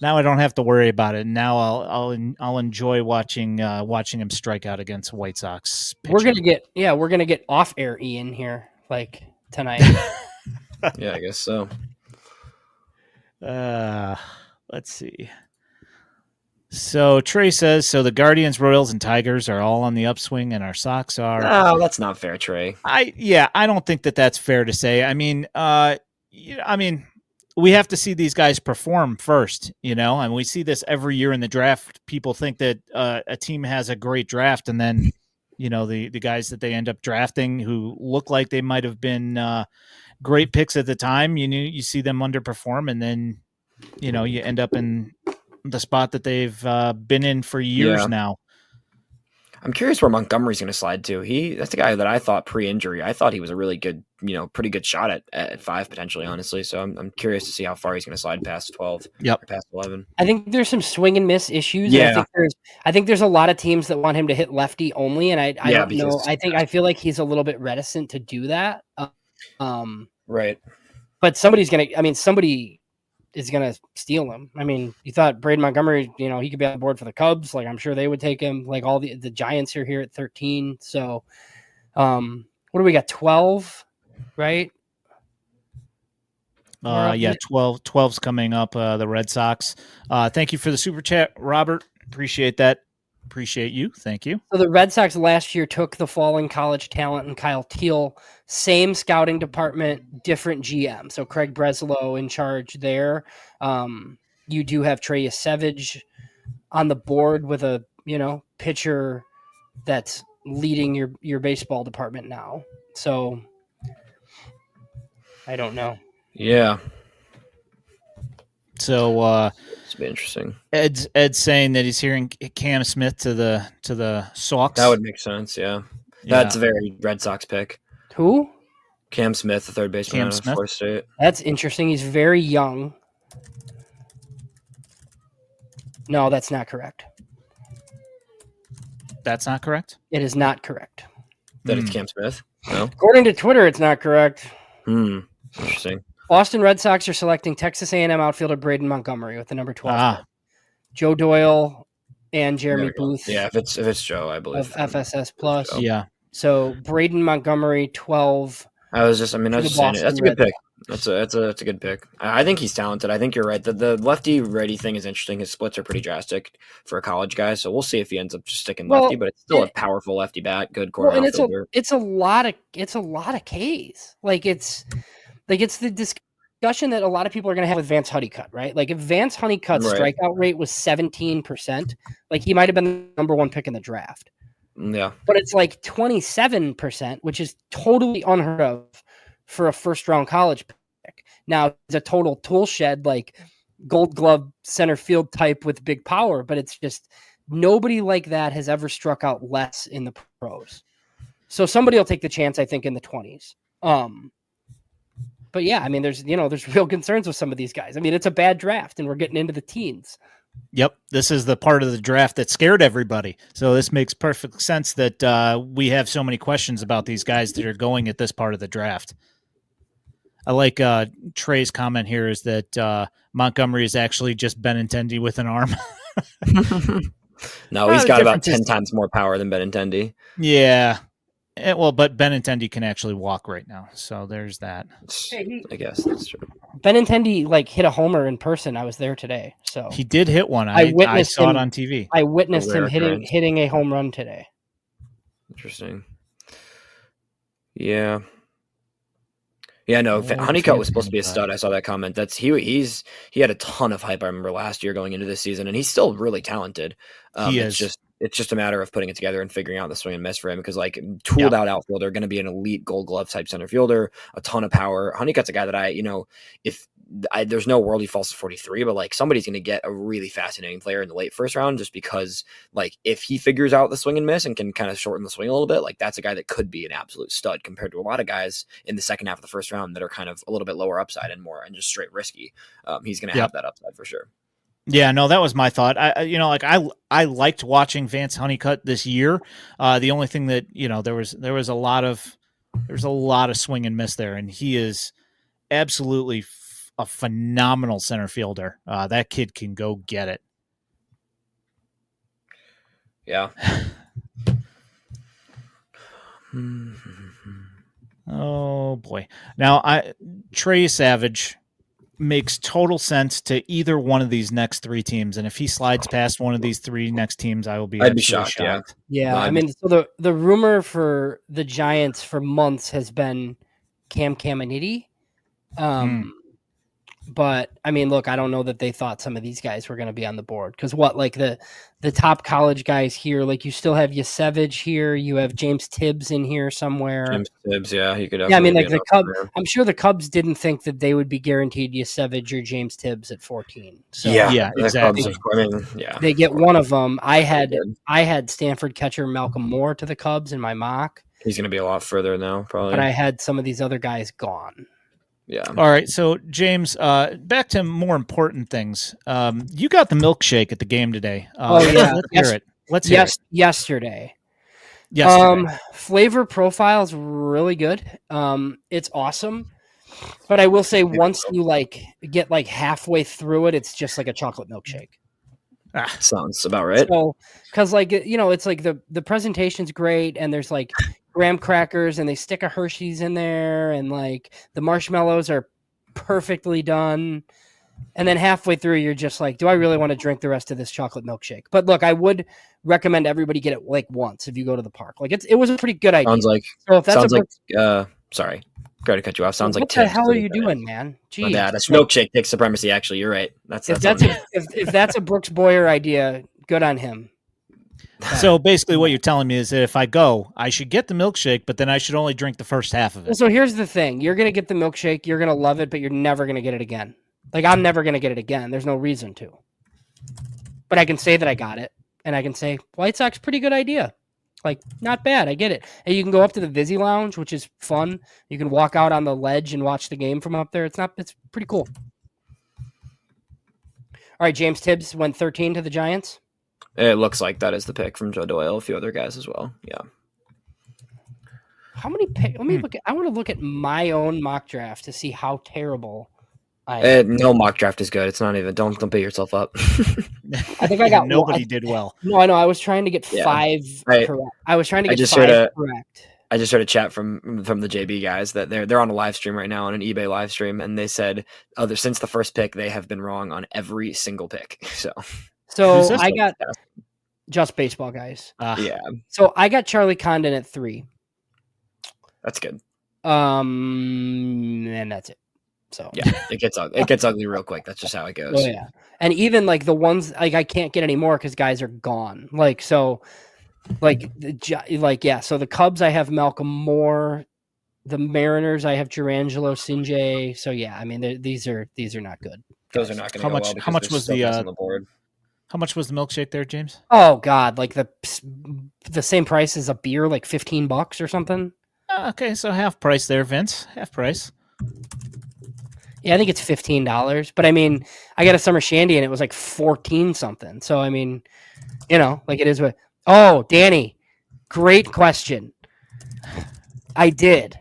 Speaker 1: now I don't have to worry about it. Now I'll enjoy watching him strike out against White Sox pitching.
Speaker 2: We're gonna get off air Ian here like tonight.
Speaker 4: Yeah, I guess so.
Speaker 1: Let's see. So Trey says, so the Guardians, Royals, and Tigers are all on the upswing, and our Sox are.
Speaker 4: No, that's not fair, Trey.
Speaker 1: I don't think that's fair to say. I mean, we have to see these guys perform first, and we see this every year in the draft. People think that a team has a great draft, and then, the guys that they end up drafting who look like they might have been great picks at the time, you see them underperform, and then, you end up in the spot that they've been in for years now.
Speaker 4: I'm curious where Montgomery's going to slide to. That's a guy that I thought pre-injury, I thought he was a really good, pretty good shot at 5 potentially, honestly. So I'm curious to see how far he's going to slide past 12.
Speaker 1: Yep.
Speaker 4: Or past 11.
Speaker 2: I think there's some swing and miss issues.
Speaker 4: Yeah.
Speaker 2: I think there's a lot of teams that want him to hit lefty only, and I don't know. I feel like he's a little bit reticent to do that.
Speaker 4: Right.
Speaker 2: But somebody is going to steal him. I mean, you thought Braden Montgomery, he could be on board for the Cubs. Like, I'm sure they would take him. Like, all the Giants are here at 13. So, what do we got? 12, right?
Speaker 1: 12's coming up. The Red Sox. Thank you for the super chat, Robert. Appreciate that. Appreciate you. Thank you.
Speaker 2: So the Red Sox last year took the falling college talent and Kyle Teal, same scouting department, different GM. So Craig Breslow in charge there. You do have Trey Yesevich on the board with a, pitcher that's leading your baseball department now. So I don't know.
Speaker 4: Yeah.
Speaker 1: So
Speaker 4: it's been interesting.
Speaker 1: Ed's saying that he's hearing Cam Smith to the Sox.
Speaker 4: That would make sense. Yeah, that's a very Red Sox pick.
Speaker 2: Who?
Speaker 4: Cam Smith, the third baseman out of Florida State.
Speaker 2: That's interesting. He's very young. No, that's not correct.
Speaker 1: That's not correct?
Speaker 2: It is not correct.
Speaker 4: That it's Cam Smith? No.
Speaker 2: According to Twitter, it's not correct.
Speaker 4: Interesting.
Speaker 2: Boston Red Sox are selecting Texas A&M outfielder Braden Montgomery with the number 12. Joe Doyle and Jeremy Booth.
Speaker 4: Yeah, if it's Joe, I believe.
Speaker 2: Of FSS Plus.
Speaker 1: Joe. Yeah.
Speaker 2: So Braden Montgomery, 12.
Speaker 4: I was just saying it. That's a good pick. That's a good pick. I think he's talented. I think you're right. The lefty-righty thing is interesting. His splits are pretty drastic for a college guy, so we'll see if he ends up just sticking lefty. But it's still a powerful lefty bat, good corner outfielder.
Speaker 2: It's a lot of Ks. It's the discussion that a lot of people are going to have with Vance Honeycutt, right? Like if Vance Honeycutt's strikeout rate was 17%, like he might have been the number 1 pick in the draft.
Speaker 4: Yeah.
Speaker 2: But it's like 27%, which is totally unheard of for a first-round college pick. Now, it's a total tool shed, like Gold Glove center field type with big power, but it's just nobody like that has ever struck out less in the pros. So somebody will take the chance, I think, in the 20s. But yeah, I mean, there's real concerns with some of these guys. I mean, it's a bad draft, and we're getting into the teens.
Speaker 1: Yep, this is the part of the draft that scared everybody. So this makes perfect sense that we have so many questions about these guys that are going at this part of the draft. I like Trey's comment here is that Montgomery is actually just Benintendi with an arm.
Speaker 4: No, he's got about 10 times more power than Benintendi.
Speaker 1: Yeah. But Benintendi can actually walk right now, so there's that.
Speaker 4: I guess that's true.
Speaker 2: Benintendi hit a homer in person. I was there today, so
Speaker 1: he did hit one. I saw it on TV.
Speaker 2: I witnessed him hitting a home run today.
Speaker 4: Interesting. Yeah. Yeah, no. Honeycutt was supposed to be a stud. I saw that comment. He had a ton of hype. I remember last year going into this season, and he's still really talented.
Speaker 1: He is.
Speaker 4: It's just a matter of putting it together and figuring out the swing and miss for him because, tooled out outfielder, going to be an elite Gold Glove type center fielder, a ton of power. Honeycutt's a guy that there's no world he falls to 43, but somebody's going to get a really fascinating player in the late first round just because, if he figures out the swing and miss and can kind of shorten the swing a little bit, that's a guy that could be an absolute stud compared to a lot of guys in the second half of the first round that are kind of a little bit lower upside and just straight risky. He's going to have that upside for sure.
Speaker 1: Yeah, no, that was my thought. I liked watching Vance Honeycutt this year. The only thing that there was a lot of swing and miss there, and he is absolutely a phenomenal center fielder. That kid can go get it.
Speaker 4: Yeah.
Speaker 1: Oh boy! Now, Trey Savage makes total sense to either one of these next three teams, and if he slides past one of these three next teams, I'd be shocked.
Speaker 2: Yeah. I mean, so the rumor for the Giants for months has been Cam Caminiti. But I mean, look, I don't know that they thought some of these guys were going to be on the board because like the top college guys here, like you still have Yesevich here, you have James Tibbs in here somewhere.
Speaker 4: James Tibbs, yeah, he could.
Speaker 2: Yeah, I mean, like the Cubs. I'm sure the Cubs didn't think that they would be guaranteed Yesevich or James Tibbs at 14. So
Speaker 1: yeah, exactly.
Speaker 4: Cubs, I mean, yeah,
Speaker 2: they get one of them. I had Stanford catcher Malcolm Moore to the Cubs in my mock.
Speaker 4: He's going to be a lot further now, probably.
Speaker 2: But I had some of these other guys gone.
Speaker 4: Yeah.
Speaker 1: All right. So, James, back to more important things. You got the milkshake at the game today.
Speaker 2: Yeah.
Speaker 1: Let's hear it. Let's hear it.
Speaker 2: Yesterday. Flavor profile's really good. It's awesome. But I will say once you get halfway through it, it's just like a chocolate milkshake.
Speaker 4: Sounds about right.
Speaker 2: So, because it's like the presentation's great, and there's graham crackers, and they stick a Hershey's in there, and the marshmallows are perfectly done. And then halfway through, you're just like, do I really want to drink the rest of this chocolate milkshake? But look, I would recommend everybody get it once if you go to the park. It was a pretty good idea.
Speaker 4: Sounds like. So if that's sorry. Sorry to cut you off. Sounds like
Speaker 2: what the hell are you doing, man? Jeez.
Speaker 4: Yeah, that's milkshake takes supremacy. Actually, you're right.
Speaker 2: If that's a Brooks Boyer idea, good on him.
Speaker 1: So basically, what you're telling me is that if I go, I should get the milkshake, but then I should only drink the first half of it.
Speaker 2: So here's the thing: you're gonna get the milkshake, you're gonna love it, but you're never gonna get it again. I'm never gonna get it again. There's no reason to. But I can say that I got it, and I can say White Sox, pretty good idea. Not bad. I get it. And you can go up to the Vizzy Lounge, which is fun. You can walk out on the ledge and watch the game from up there. It's pretty cool. All right, James Tibbs went 13 to the Giants.
Speaker 4: It looks like that is the pick from Joe Doyle, a few other guys as well. Yeah.
Speaker 2: How many picks? Let me look at. I want to look at my own mock draft to see how terrible I am.
Speaker 4: No mock draft is good. It's not even. Don't beat yourself up.
Speaker 2: I think I got
Speaker 1: nobody did well.
Speaker 2: No, I know. I was trying to get 5 correct. I was trying to get 5 correct.
Speaker 4: I just heard a chat from the JB guys that they're on a live stream right now, on an eBay live stream, and they said since the first pick they have been wrong on every single pick.
Speaker 2: So I got just baseball guys.
Speaker 4: Yeah.
Speaker 2: So I got Charlie Condon at 3.
Speaker 4: That's good.
Speaker 2: And that's it. So
Speaker 4: yeah, it gets ugly real quick. That's just how it goes.
Speaker 2: Oh yeah, and even the ones I can't get anymore because guys are gone. So the Cubs I have Malcolm Moore, the Mariners I have Gerangelo Sinjay. So yeah, I mean these are not good.
Speaker 4: Those are not going to go well.
Speaker 1: How much was on the board? How much was the milkshake there, James?
Speaker 2: Oh God, the same price as a beer, $15 or something.
Speaker 1: Okay, so half price there, Vince. Half price.
Speaker 2: Yeah, I think it's $15. But I mean, I got a summer shandy and it was 14 something. So I mean, it is what. Oh, Danny, great question. I did,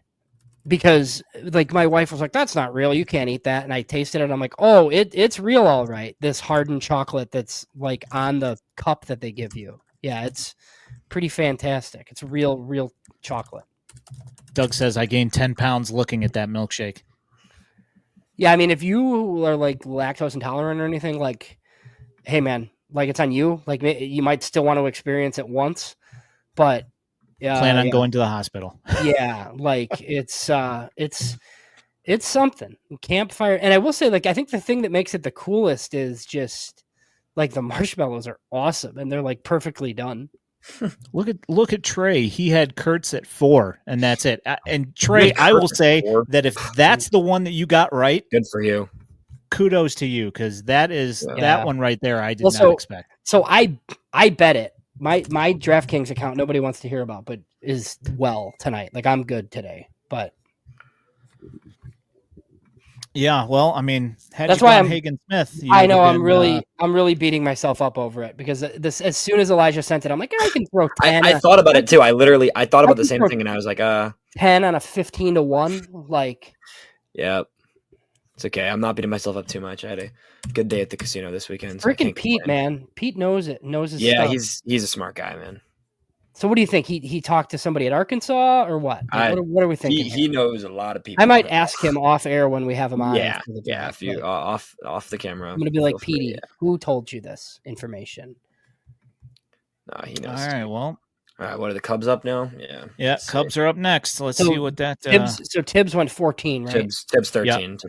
Speaker 2: because my wife was like, "That's not real. You can't eat that." And I tasted it. I'm like, "Oh, it's real, all right." This hardened chocolate that's on the cup that they give you. Yeah, it's pretty fantastic. It's real chocolate.
Speaker 1: Doug says I gained 10 pounds looking at that milkshake.
Speaker 2: Yeah, I mean, if you are lactose intolerant or anything, hey man, it's on you. You might still want to experience it once, but
Speaker 1: plan on going to the hospital.
Speaker 2: Yeah, it's something. Campfire, and I will say, I think the thing that makes it the coolest is just the marshmallows are awesome and they're perfectly done.
Speaker 1: Look at Trey. He had Kurtz at 4, and that's it. And Trey, I will say that if that's the one that you got right,
Speaker 4: good for you.
Speaker 1: Kudos to you, because that is that one right there. I did not expect.
Speaker 2: So I bet it. My DraftKings account nobody wants to hear about, but is tonight. I'm good today, but
Speaker 1: Yeah, well, I mean, had
Speaker 2: That's
Speaker 1: you
Speaker 2: why
Speaker 1: gone
Speaker 2: I'm-
Speaker 1: Hagen Smith, you
Speaker 2: I
Speaker 1: would
Speaker 2: know
Speaker 1: have
Speaker 2: I'm
Speaker 1: been,
Speaker 2: really beating myself up over it because this as soon as Elijah sent it, I'm like, I can throw 10.
Speaker 4: I thought about it too. I thought about the
Speaker 2: can
Speaker 4: same
Speaker 2: throw
Speaker 4: thing, and I was like,
Speaker 2: 10 on a 15-1. Like,
Speaker 4: yeah, it's okay. I'm not beating myself up too much. I had a good day at the casino this weekend. So I
Speaker 2: freaking
Speaker 4: can't
Speaker 2: Pete,
Speaker 4: complain.
Speaker 2: man. Pete knows it. Knows his
Speaker 4: Yeah,
Speaker 2: stuff.
Speaker 4: he's a smart guy, man.
Speaker 2: So what do you think? He talked to somebody at Arkansas or what? Like, what are we thinking?
Speaker 4: He knows a lot of people.
Speaker 2: I might ask him off air when we have him on.
Speaker 4: Yeah,
Speaker 2: after the
Speaker 4: yeah.
Speaker 2: draft.
Speaker 4: If you
Speaker 2: Like,
Speaker 4: off the camera,
Speaker 2: I'm gonna be like,
Speaker 4: feel free,
Speaker 2: Petey, who told you this information?
Speaker 4: No, he knows.
Speaker 1: all right, well,
Speaker 4: All right, what are the Cubs up now? Yeah.
Speaker 1: yeah, Cubs are up next. Let's
Speaker 2: So
Speaker 1: see what that.
Speaker 2: Tibbs went 14, right?
Speaker 4: Tibbs 13 to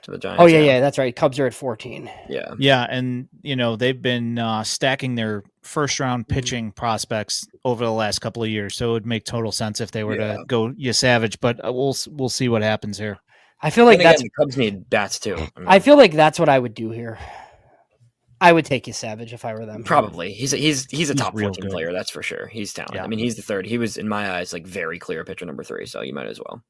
Speaker 4: the Giants.
Speaker 2: Oh yeah, that's right. Cubs are at 14.
Speaker 4: Yeah.
Speaker 1: Yeah, and they've been stacking their first round pitching prospects over the last couple of years, so it would make total sense if they were to go Savage. But we'll see what happens here.
Speaker 2: I feel like
Speaker 4: the Cubs need bats too.
Speaker 2: I feel like that's what I would do here. I would take Savage if I were them.
Speaker 4: Probably. He's a top 14
Speaker 1: good
Speaker 4: player, that's for sure. He's talented.
Speaker 1: Yeah.
Speaker 4: I mean, he's the third. He was in my eyes like very clear pitcher number 3, so you might as well.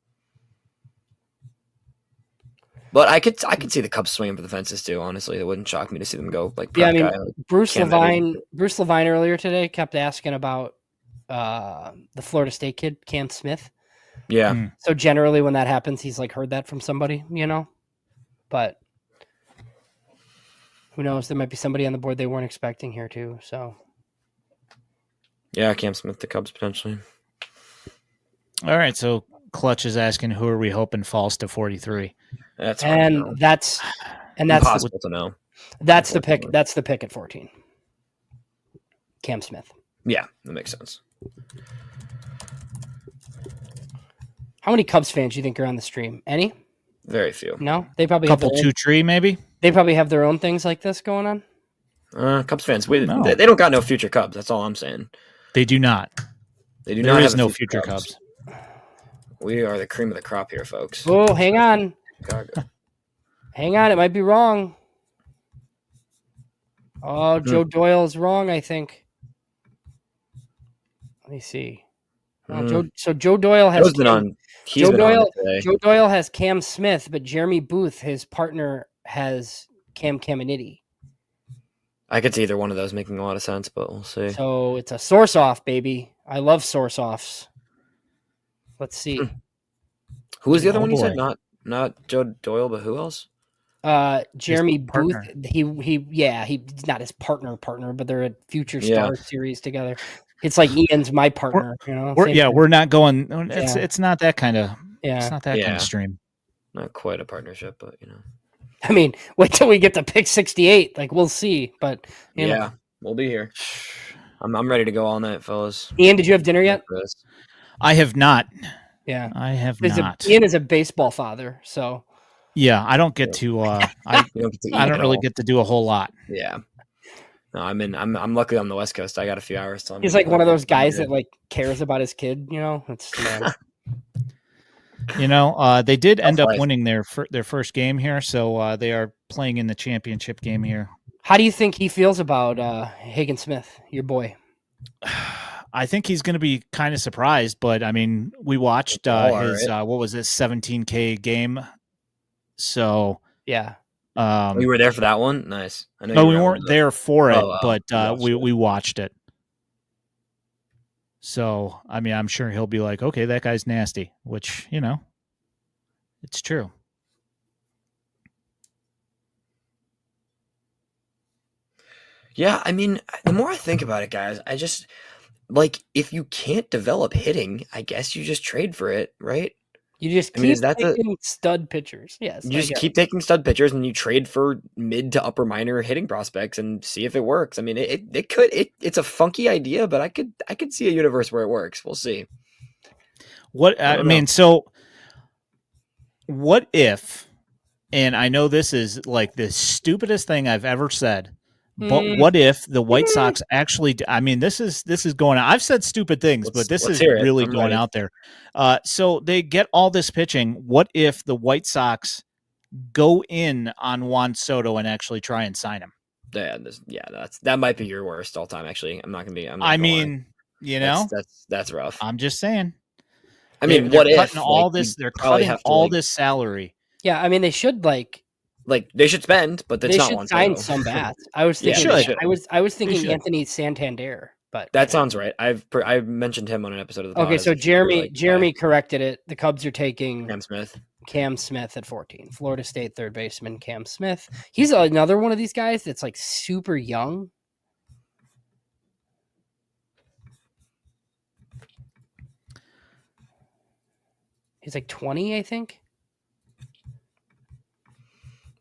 Speaker 4: But I could see the Cubs swinging for the fences too. Honestly, it wouldn't shock me to see them go like
Speaker 2: Yeah, I mean,
Speaker 4: guy,
Speaker 2: Bruce Levine earlier today kept asking about the Florida State kid Cam Smith.
Speaker 4: Yeah.
Speaker 2: So generally, when that happens, he's like heard that from somebody, But who knows? There might be somebody on the board they weren't expecting here too. So
Speaker 4: yeah, Cam Smith, the Cubs potentially.
Speaker 1: All right, so Clutch is asking, who are we hoping falls to 43?
Speaker 4: That's impossible to know.
Speaker 2: That's the pick. That's the pick at 14. Cam Smith.
Speaker 4: Yeah, that makes sense.
Speaker 2: How many Cubs fans do you think are on the stream? Any?
Speaker 4: Very few.
Speaker 2: No, they probably
Speaker 1: Couple
Speaker 2: have
Speaker 1: two tree maybe.
Speaker 2: They probably have their own things like this going on.
Speaker 4: Cubs fans, they don't got no future Cubs. That's all I'm saying.
Speaker 1: They do not.
Speaker 4: They do
Speaker 1: There
Speaker 4: not.
Speaker 1: is
Speaker 4: have
Speaker 1: no future Cubs.
Speaker 4: We are the cream of the crop here, folks.
Speaker 2: Oh, hang on.
Speaker 4: Chicago.
Speaker 2: Hang on, it might be wrong. Oh, Joe Doyle is wrong, I think. Let me see. Joe Doyle has Joe Doyle has Cam Smith, but Jeremy Booth, his partner, has Cam Caminiti.
Speaker 4: I could see either one of those making a lot of sense, but we'll see.
Speaker 2: So it's a source off, baby. I love source offs. Let's see.
Speaker 4: Who was the other one you said? Not Joe Doyle, but who else?
Speaker 2: Jeremy Booth. He's not his partner, but they're at Future Star Series together. It's like Ian's my partner,
Speaker 1: We're not going. It's not that kind of.
Speaker 2: Yeah,
Speaker 1: it's not that kind of stream.
Speaker 4: Not quite a partnership, but
Speaker 2: I mean, wait till we get to pick 68. Like we'll see, but
Speaker 4: we'll be here. I'm ready to go all night, fellas.
Speaker 2: Ian, did you have dinner yet?
Speaker 1: I have not.
Speaker 2: Yeah,
Speaker 1: I have not.
Speaker 2: Ian is a baseball father, so
Speaker 1: yeah, I don't get to. I don't really get to do a whole lot.
Speaker 4: Yeah. No, I'm luckily on the West Coast. I got a few hours till.
Speaker 2: He's like one of those guys that like cares about his kid. It's.
Speaker 1: They did end up winning their first game here, so they are playing in the championship game here.
Speaker 2: How do you think he feels about Hagen Smith, your boy?
Speaker 1: I think he's going to be kind of surprised, but I mean, we watched his what was it, 17K game. So
Speaker 2: yeah.
Speaker 4: You were there for that one? Nice. I know
Speaker 1: no, we weren't there for it, but we watched it. So, I mean, I'm sure he'll be like, okay, that guy's nasty, which, it's true.
Speaker 4: Yeah, I mean, the more I think about it, guys, I just, if you can't develop hitting, I guess you just trade for it, right?
Speaker 2: You just keep taking stud pitchers. Yes.
Speaker 4: You just keep taking stud pitchers and you trade for mid to upper minor hitting prospects and see if it works. I mean, it's a funky idea, but I could see a universe where it works. We'll see.
Speaker 1: So what if, and I know this is like the stupidest thing I've ever said, but what if the White Sox actually? I mean, this is going. I've said stupid things, but this is really going out there. So they get all this pitching. What if the White Sox go in on Juan Soto and actually try and sign him?
Speaker 4: That might be your worst all time. Actually, I'm not gonna be. That's rough.
Speaker 1: I'm just saying.
Speaker 4: I mean, what if
Speaker 1: all this? They're cutting all this salary.
Speaker 2: Yeah, I mean they should
Speaker 4: they should spend, but that's
Speaker 2: they
Speaker 4: not
Speaker 2: should
Speaker 4: Juan
Speaker 2: sign
Speaker 4: Soto.
Speaker 2: some bats. I was
Speaker 4: Yeah,
Speaker 2: thinking
Speaker 1: they should.
Speaker 2: I was
Speaker 1: They
Speaker 2: thinking
Speaker 1: should.
Speaker 2: Anthony Santander, but
Speaker 4: That sounds right. I've mentioned him on an episode of the pod.
Speaker 2: okay.
Speaker 4: as
Speaker 2: So
Speaker 4: a future, like,
Speaker 2: Jeremy corrected it. The Cubs are taking
Speaker 4: Cam Smith.
Speaker 2: Cam Smith at 14. Florida State third baseman Cam Smith. He's another one of these guys that's like super young. He's like 20, I think.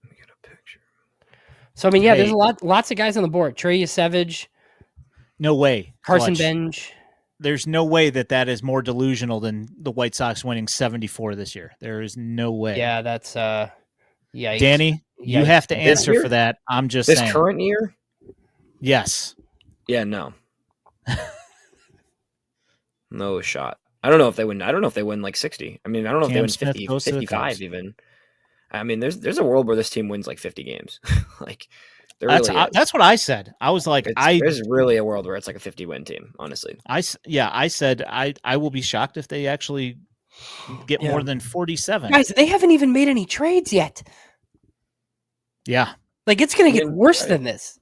Speaker 4: Let me get a picture.
Speaker 2: So I mean, yeah, there's lots of guys on the board. Trey Savage,
Speaker 1: No way.
Speaker 2: Carson
Speaker 1: Clutch.
Speaker 2: Benj.
Speaker 1: There's no way that is more delusional than the White Sox winning 74 this year. There is no way.
Speaker 2: Yeah, that's yikes.
Speaker 1: Danny, you have to answer for that. I'm just saying.
Speaker 4: This current year?
Speaker 1: Yes.
Speaker 4: Yeah, no. No shot. I don't know if they win. I don't know if they win like 60. I mean, I don't know if they win 50, 55 even. I mean, there's a world where this team wins like 50 games. Like
Speaker 1: that's what I said. I was like,
Speaker 4: there's really a world where it's like a 50-win team, honestly.
Speaker 1: I said I will be shocked if they actually get more than 47.
Speaker 2: Guys, they haven't even made any trades yet.
Speaker 1: Yeah.
Speaker 2: Like it's going to get worse than this.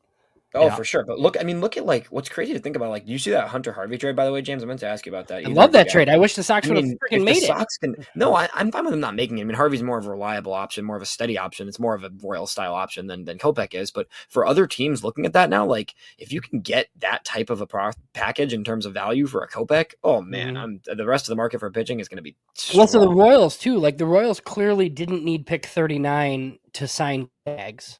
Speaker 4: Oh, yeah. For sure. But look at like what's crazy to think about. Like, do you see that Hunter Harvey trade, by the way, James? I meant to ask you about that.
Speaker 2: I love that trade. I wish the Sox would have freaking made it.
Speaker 4: I'm fine with them not making it. I mean, Harvey's more of a reliable option, more of a steady option. It's more of a Royal style option than Kopech is. But for other teams looking at that now, like if you can get that type of a package in terms of value for a Kopech, oh man, the rest of the market for pitching is going to be strong.
Speaker 2: Also the Royals too. Like the Royals clearly didn't need pick 39 to sign tags.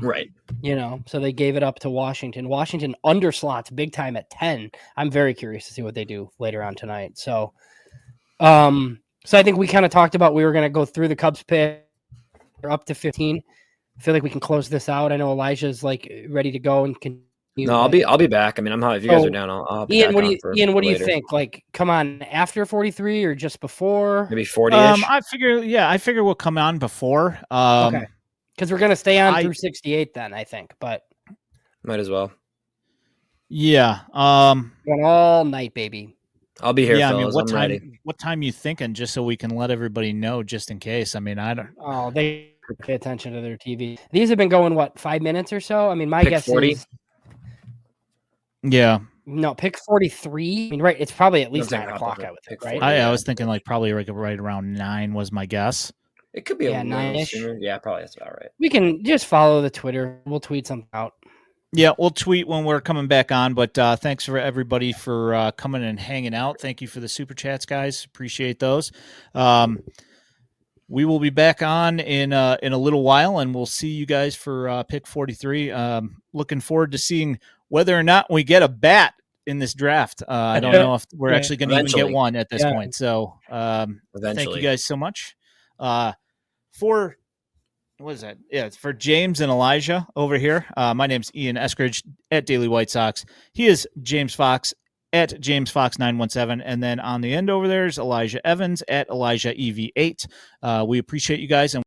Speaker 4: Right.
Speaker 2: You know, so they gave it up to Washington. Washington underslots big time at 10. I'm very curious to see what they do later on tonight. So, so I think we kind of talked about we were going to go through the Cubs pick up to 15. I feel like we can close this out. I know Elijah's like ready to go and continue.
Speaker 4: No, I'll be back. I mean, I'm if you guys are down, I'll be
Speaker 2: Ian,
Speaker 4: back.
Speaker 2: What do you think? Like, come on, after 43 or just before?
Speaker 4: Maybe 40-ish.
Speaker 1: I figure we'll come on before.
Speaker 2: Okay. Because we're going to stay on through 68 then, I think. But
Speaker 4: might as well.
Speaker 1: Yeah.
Speaker 2: Going all night, baby.
Speaker 4: I'll be here,
Speaker 1: yeah,
Speaker 4: fellas.
Speaker 1: I mean,
Speaker 4: ready.
Speaker 1: What time you thinking, just so we can let everybody know, just in case? I mean, I don't.
Speaker 2: Oh, they pay attention to their TV. These have been going, 5 minutes or so? I mean, my guess
Speaker 4: 40?
Speaker 2: is...
Speaker 1: Yeah.
Speaker 2: No, pick 43. I mean, right, it's probably at least 9 o'clock, I would think, right?
Speaker 1: I was thinking probably right around 9 was my guess.
Speaker 4: It could be a
Speaker 2: 9-ish.
Speaker 4: sooner. Yeah, probably that's about right.
Speaker 2: We can just follow the Twitter. We'll tweet something out.
Speaker 1: Yeah, we'll tweet when we're coming back on. But thanks for everybody for coming and hanging out. Thank you for the super chats, guys. Appreciate those. We will be back on in a little while, and we'll see you guys for pick 43. Looking forward to seeing whether or not we get a bat in this draft. I don't know if we're actually going to even get one at this point. So thank you guys so much. For what is that? Yeah, it's for James and Elijah over here. My name's Ian Eskridge at Daily White Sox. He is James Fox at JamesFox917. And then on the end over there is Elijah Evans at Elijah EV8. We appreciate you guys. And